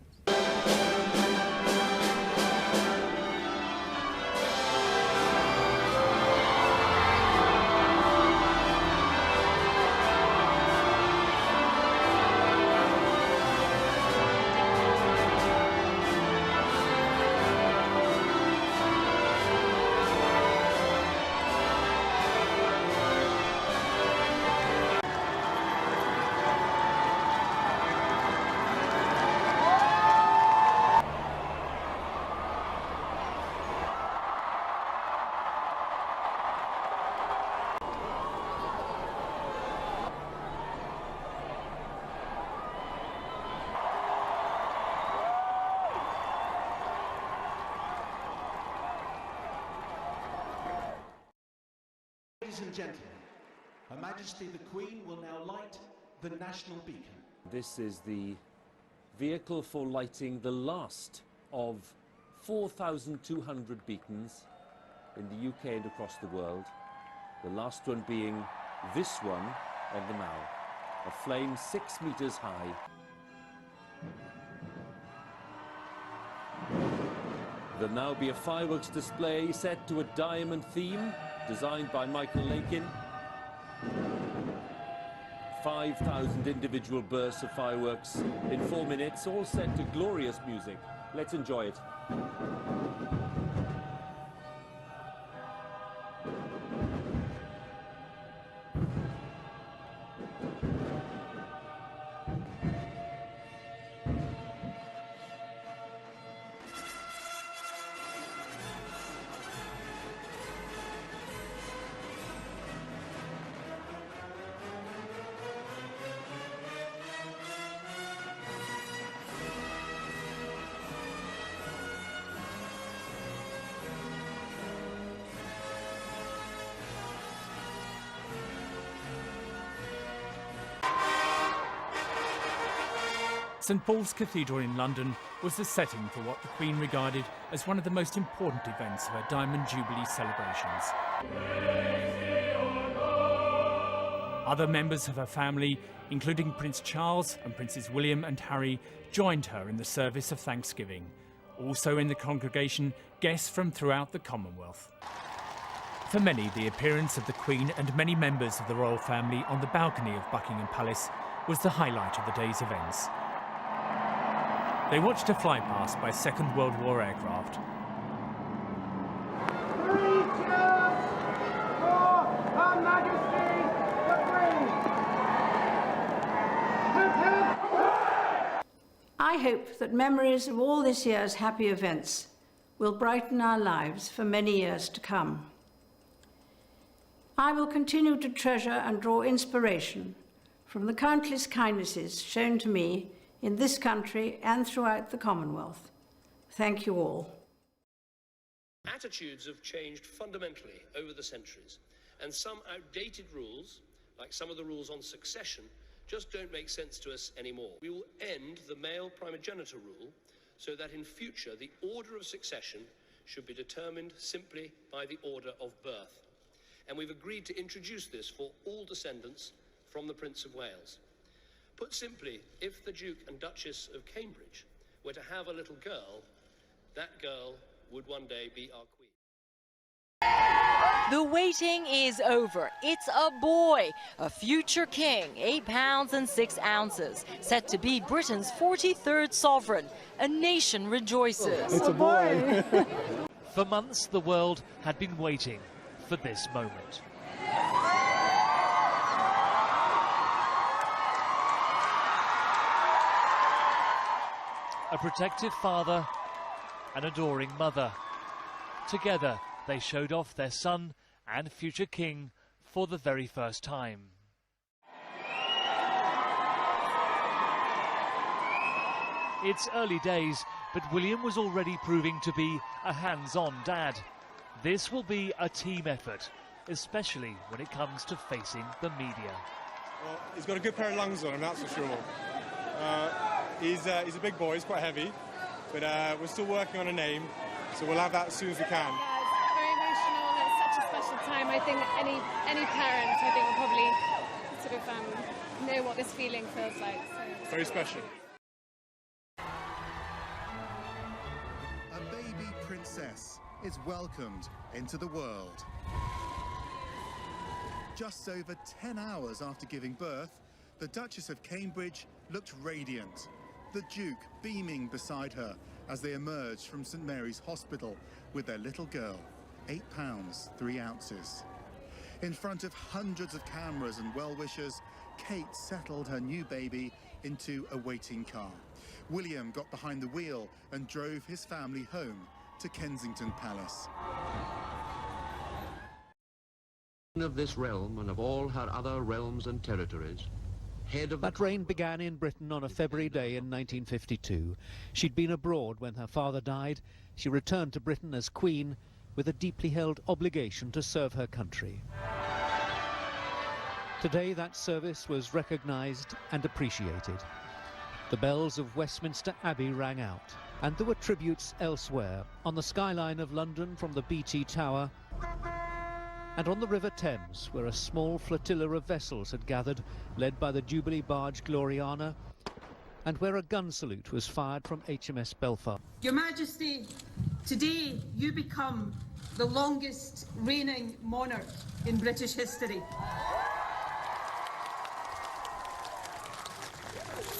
Ladies and gentlemen, Her Majesty the Queen will now light the national beacon. This is the vehicle for lighting the last of 4,200 beacons in the UK and across the world. The last one being this one on the Mall, a flame 6 meters high. There'll now be a fireworks display set to a diamond theme designed by Michael Lakin. 5,000 individual bursts of fireworks in 4 minutes, all set to glorious music. Let's enjoy it. St Paul's Cathedral in London was the setting for what the Queen regarded as one of the most important events of her Diamond Jubilee celebrations. Other members of her family, including Prince Charles and Princes William and Harry, joined her in the service of thanksgiving. Also in the congregation, guests from throughout the Commonwealth. For many, the appearance of the Queen and many members of the royal family on the balcony of Buckingham Palace was the highlight of the day's events. They watched a flypast by Second World War aircraft. Her Majesty the Queen! I hope that memories of all this year's happy events will brighten our lives for many years to come. I will continue to treasure and draw inspiration from the countless kindnesses shown to me in this country and throughout the Commonwealth. Thank you all. Attitudes have changed fundamentally over the centuries, and some outdated rules, like some of the rules on succession, just don't make sense to us anymore. We will end the male primogenitor rule so that in future the order of succession should be determined simply by the order of birth. And we've agreed to introduce this for all descendants from the Prince of Wales. Put simply, if the Duke and Duchess of Cambridge were to have a little girl, that girl would one day be our queen. The waiting is over. It's a boy, a future king, 8 pounds and 6 ounces, set to be Britain's 43rd sovereign. A nation rejoices. It's a boy. For months, the world had been waiting for this moment. A protective father, an adoring mother. Together, they showed off their son and future king for the very first time. It's early days, but William was already proving to be a hands-on dad. This will be a team effort, especially when it comes to facing the media. Well, he's got a good pair of lungs on him, that's for sure. He's a big boy, he's quite heavy, but we're still working on a name, so we'll have that as soon as we can. Yeah, it's very emotional, it's such a special time. I think any parent, I think, will probably sort of know what this feeling feels like. So. Very special. A baby princess is welcomed into the world. Just over 10 hours after giving birth, the Duchess of Cambridge looked radiant, the Duke beaming beside her as they emerged from St Mary's Hospital with their little girl, 8 pounds, 3 ounces. In front of hundreds of cameras and well-wishers, Kate settled her new baby into a waiting car. William got behind the wheel and drove his family home to Kensington Palace. Of this realm and of all her other realms and territories, head of that reign began in Britain on a February day in 1952. She'd been abroad when her father died. She returned to Britain as Queen with a deeply held obligation to serve her country. Today that service was recognised and appreciated. The bells of Westminster Abbey rang out, and there were tributes elsewhere, on the skyline of London from the BT Tower, and on the River Thames, where a small flotilla of vessels had gathered, led by the Jubilee barge Gloriana, and where a gun salute was fired from HMS Belfast. Your Majesty, today you become the longest reigning monarch in British history.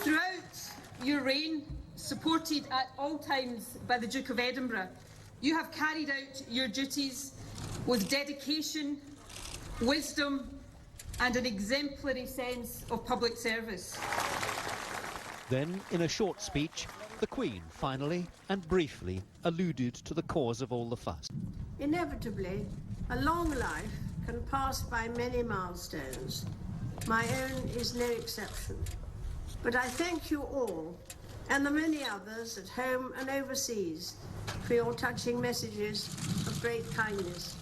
Throughout your reign, supported at all times by the Duke of Edinburgh, you have carried out your duties with dedication, wisdom and an exemplary sense of public service. Then, in a short speech, the Queen finally and briefly alluded to the cause of all the fuss. Inevitably, a long life can pass by many milestones. My own is no exception. But I thank you all, and the many others at home and overseas, for your touching messages of great kindness.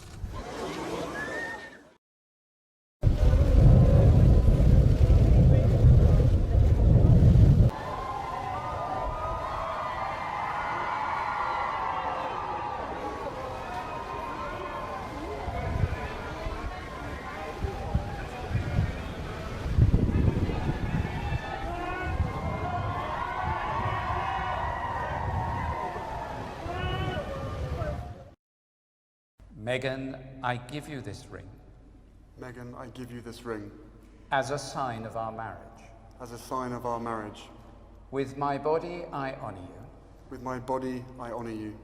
Meghan, I give you this ring. Meghan, I give you this ring. As a sign of our marriage. As a sign of our marriage. With my body, I honour you. With my body, I honour you.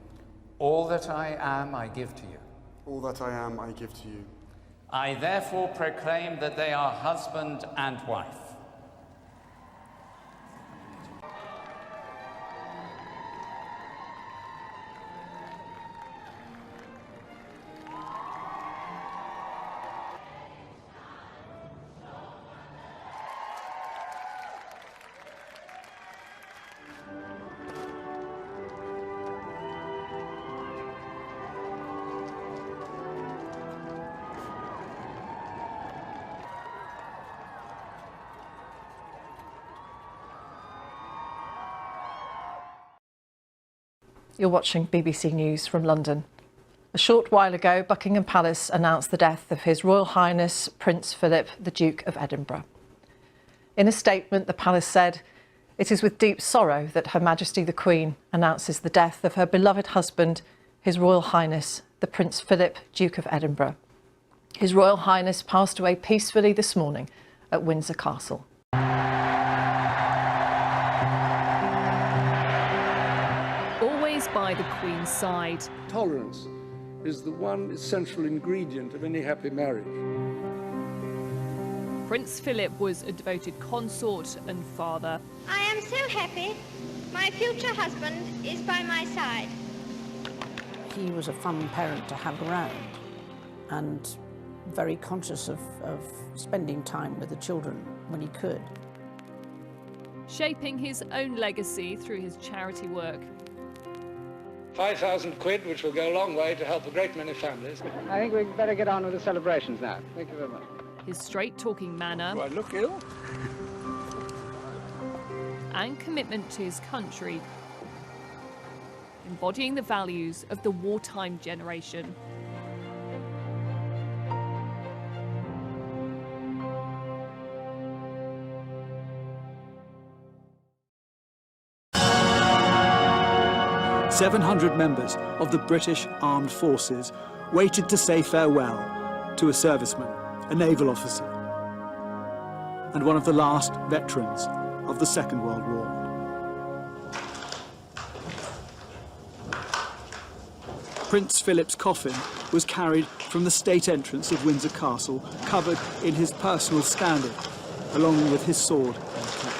All that I am, I give to you. All that I am, I give to you. I therefore proclaim that they are husband and wife. You're watching BBC News from London. A short while ago, Buckingham Palace announced the death of His Royal Highness Prince Philip, the Duke of Edinburgh. In a statement, the palace said, "It is with deep sorrow that Her Majesty the Queen announces the death of her beloved husband, His Royal Highness, the Prince Philip, Duke of Edinburgh. His Royal Highness passed away peacefully this morning at Windsor Castle." Always by the Queen's side. Tolerance is the one essential ingredient of any happy marriage. Prince Philip was a devoted consort and father. I am so happy. My future husband is by my side. He was a fun parent to have around and very conscious of spending time with the children when he could. Shaping his own legacy through his charity work. 5,000 quid, which will go a long way to help a great many families. I think we'd better get on with the celebrations now. Thank you very much. His straight-talking manner. Do I look ill? And commitment to his country. Embodying the values of the wartime generation. "700 members of the British Armed Forces waited to say farewell to a serviceman, a naval officer, and one of the last veterans of the Second World War. Prince Philip's coffin was carried from the state entrance of Windsor Castle, covered in his personal standard, along with his sword and cap.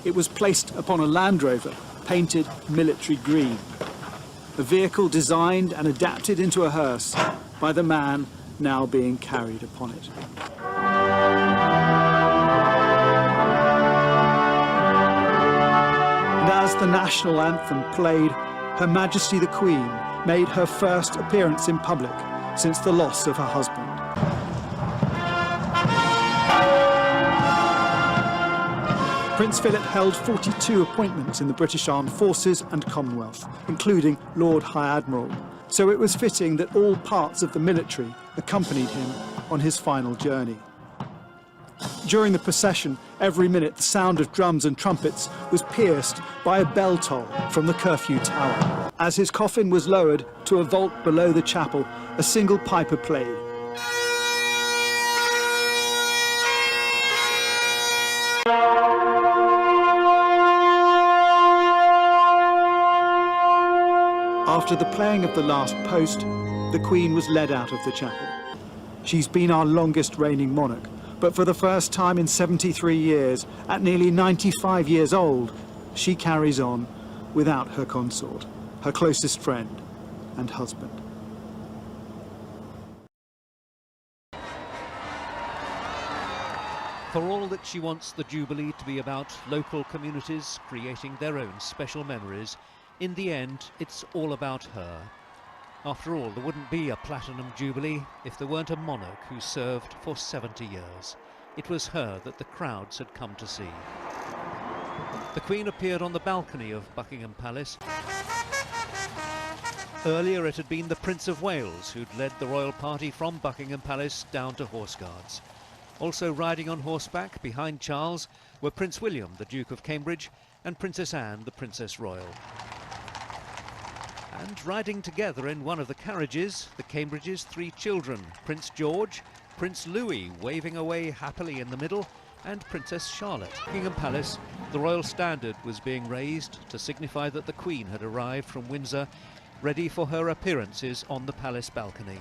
It was placed upon a Land Rover, painted military green, a vehicle designed and adapted into a hearse by the man now being carried upon it. And as the national anthem played, Her Majesty the Queen made her first appearance in public since the loss of her husband. Prince Philip held 42 appointments in the British Armed Forces and Commonwealth, including Lord High Admiral, so it was fitting that all parts of the military accompanied him on his final journey. During the procession, every minute the sound of drums and trumpets was pierced by a bell toll from the curfew tower. As his coffin was lowered to a vault below the chapel, a single piper played. After the playing of the last post, the Queen was led out of the chapel. She's been our longest reigning monarch, but for the first time in 73 years, at nearly 95 years old, she carries on without her consort, her closest friend and husband. For all that she wants the Jubilee to be about local communities creating their own special memories, in the end, it's all about her. After all, there wouldn't be a Platinum Jubilee if there weren't a monarch who served for 70 years. It was her that the crowds had come to see. The Queen appeared on the balcony of Buckingham Palace. Earlier it had been the Prince of Wales who'd led the royal party from Buckingham Palace down to Horse Guards. Also riding on horseback behind Charles were Prince William, the Duke of Cambridge, and Princess Anne, the Princess Royal. And riding together in one of the carriages, the Cambridges' three children, Prince George, Prince Louis waving away happily in the middle, and Princess Charlotte. At Buckingham Palace, the royal standard was being raised to signify that the Queen had arrived from Windsor, ready for her appearances on the palace balcony.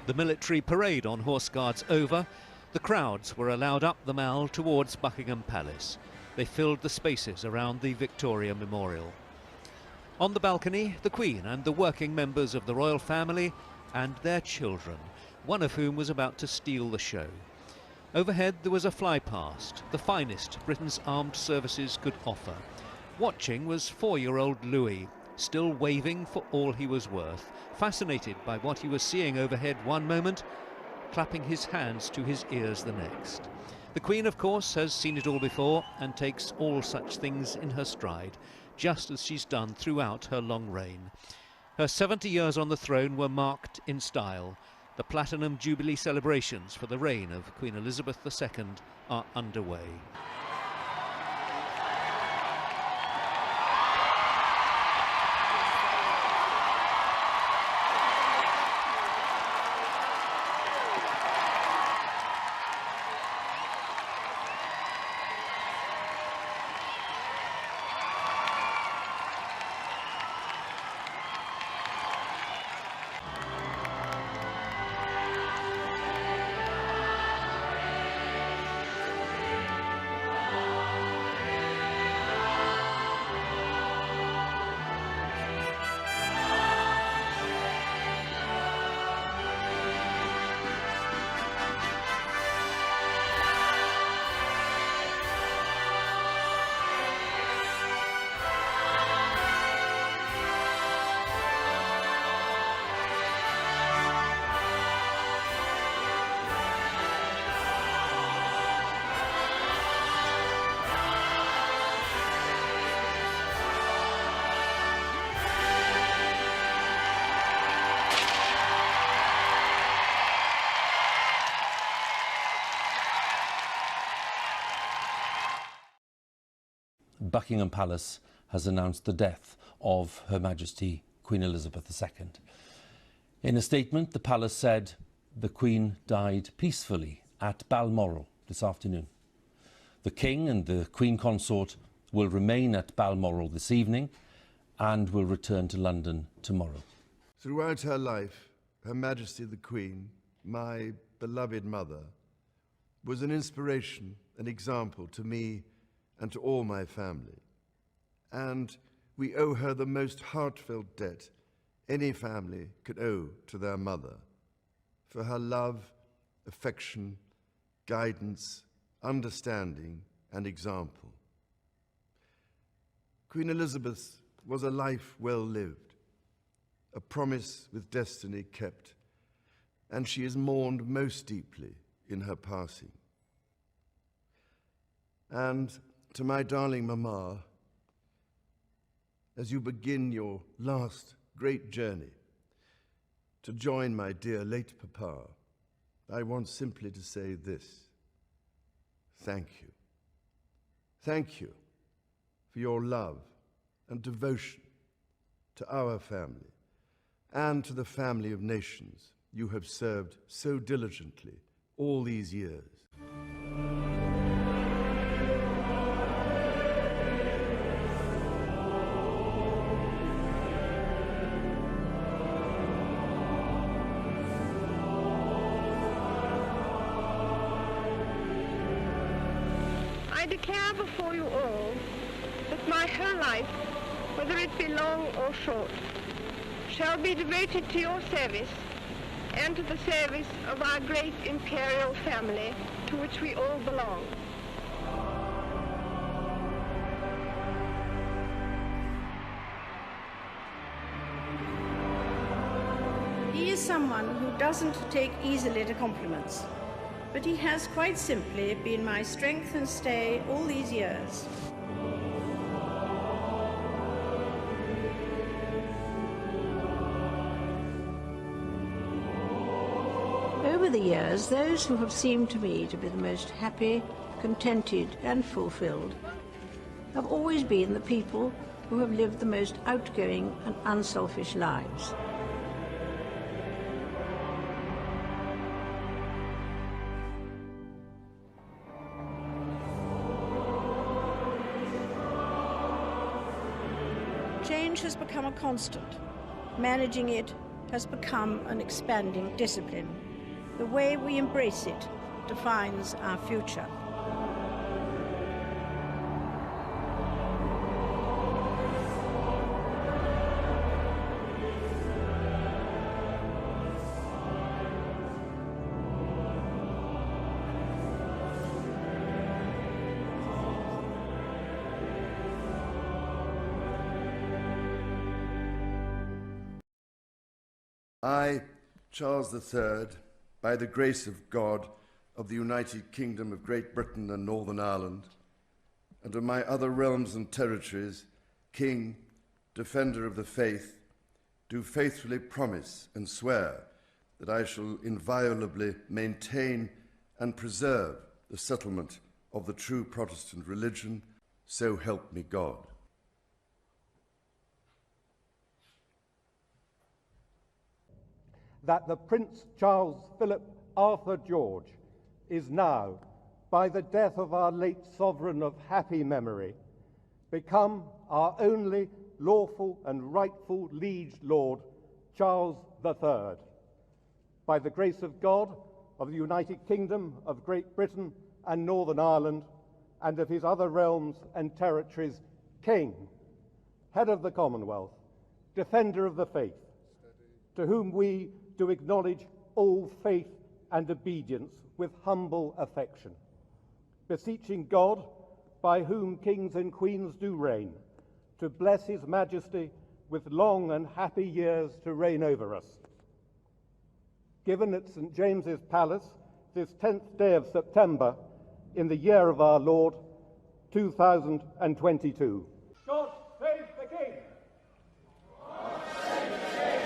The military parade on Horse Guards over, the crowds were allowed up the Mall towards Buckingham Palace. They filled the spaces around the Victoria Memorial. On the balcony, the Queen and the working members of the royal family and their children, one of whom was about to steal the show. Overhead there was a fly-past, the finest Britain's armed services could offer. Watching was 4-year-old Louis, still waving for all he was worth, fascinated by what he was seeing overhead one moment, clapping his hands to his ears the next. The Queen, of course, has seen it all before and takes all such things in her stride, just as she's done throughout her long reign. Her 70 years on the throne were marked in style. The Platinum Jubilee celebrations for the reign of Queen Elizabeth II are underway. Buckingham Palace has announced the death of Her Majesty Queen Elizabeth II. In a statement, the palace said the Queen died peacefully at Balmoral this afternoon. The King and the Queen Consort will remain at Balmoral this evening and will return to London tomorrow. Throughout her life, Her Majesty the Queen, my beloved mother, was an inspiration, an example to me and to all my family. And we owe her the most heartfelt debt any family could owe to their mother, for her love, affection, guidance, understanding, and example. Queen Elizabeth was a life well lived, a promise with destiny kept, and she is mourned most deeply in her passing. And to my darling Mama, as you begin your last great journey to join my dear late Papa, I want simply to say this: thank you. Thank you for your love and devotion to our family and to the family of nations you have served so diligently all these years. I declare before you all that my whole life, whether it be long or short, shall be devoted to your service and to the service of our great imperial family to which we all belong. He is someone who doesn't take easily to compliments, but he has quite simply been my strength and stay all these years. Over the years, those who have seemed to me to be the most happy, contented, and fulfilled have always been the people who have lived the most outgoing and unselfish lives. Change has become a constant. Managing it has become an expanding discipline. The way we embrace it defines our future. I, Charles III, by the grace of God, of the United Kingdom of Great Britain and Northern Ireland, and of my other realms and territories, King, Defender of the Faith, do faithfully promise and swear that I shall inviolably maintain and preserve the settlement of the true Protestant religion, so help me God. That the Prince Charles Philip Arthur George is now, by the death of our late sovereign of happy memory, become our only lawful and rightful liege lord, Charles III. By the grace of God, of the United Kingdom of Great Britain and Northern Ireland, and of his other realms and territories, King, Head of the Commonwealth, Defender of the Faith, to whom we do acknowledge all faith and obedience with humble affection, beseeching God, by whom kings and queens do reign, to bless his majesty with long and happy years to reign over us. Given at St. James's Palace this 10th day of September in the year of our Lord, 2022. God save the King! God save the King!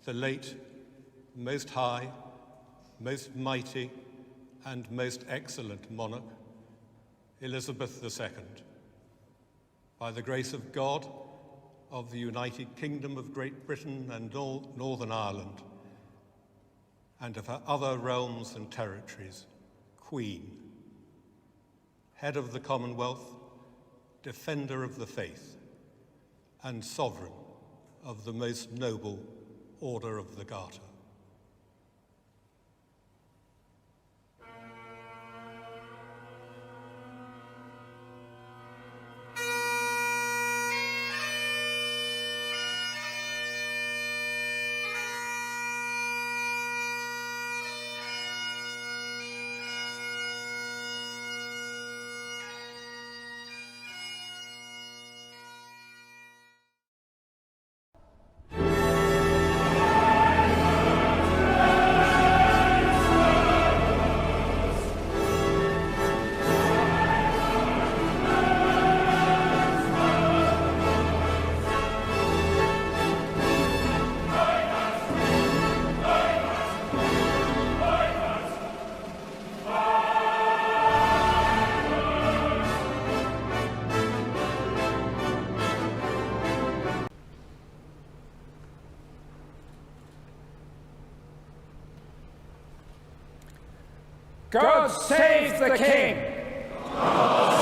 The late, most high, most mighty, and most excellent monarch, Elizabeth II, by the grace of God, of the United Kingdom of Great Britain and Northern Ireland, and of her other realms and territories, Queen, Head of the Commonwealth, Defender of the Faith, and Sovereign of the most noble Order of the Garter. God save the King!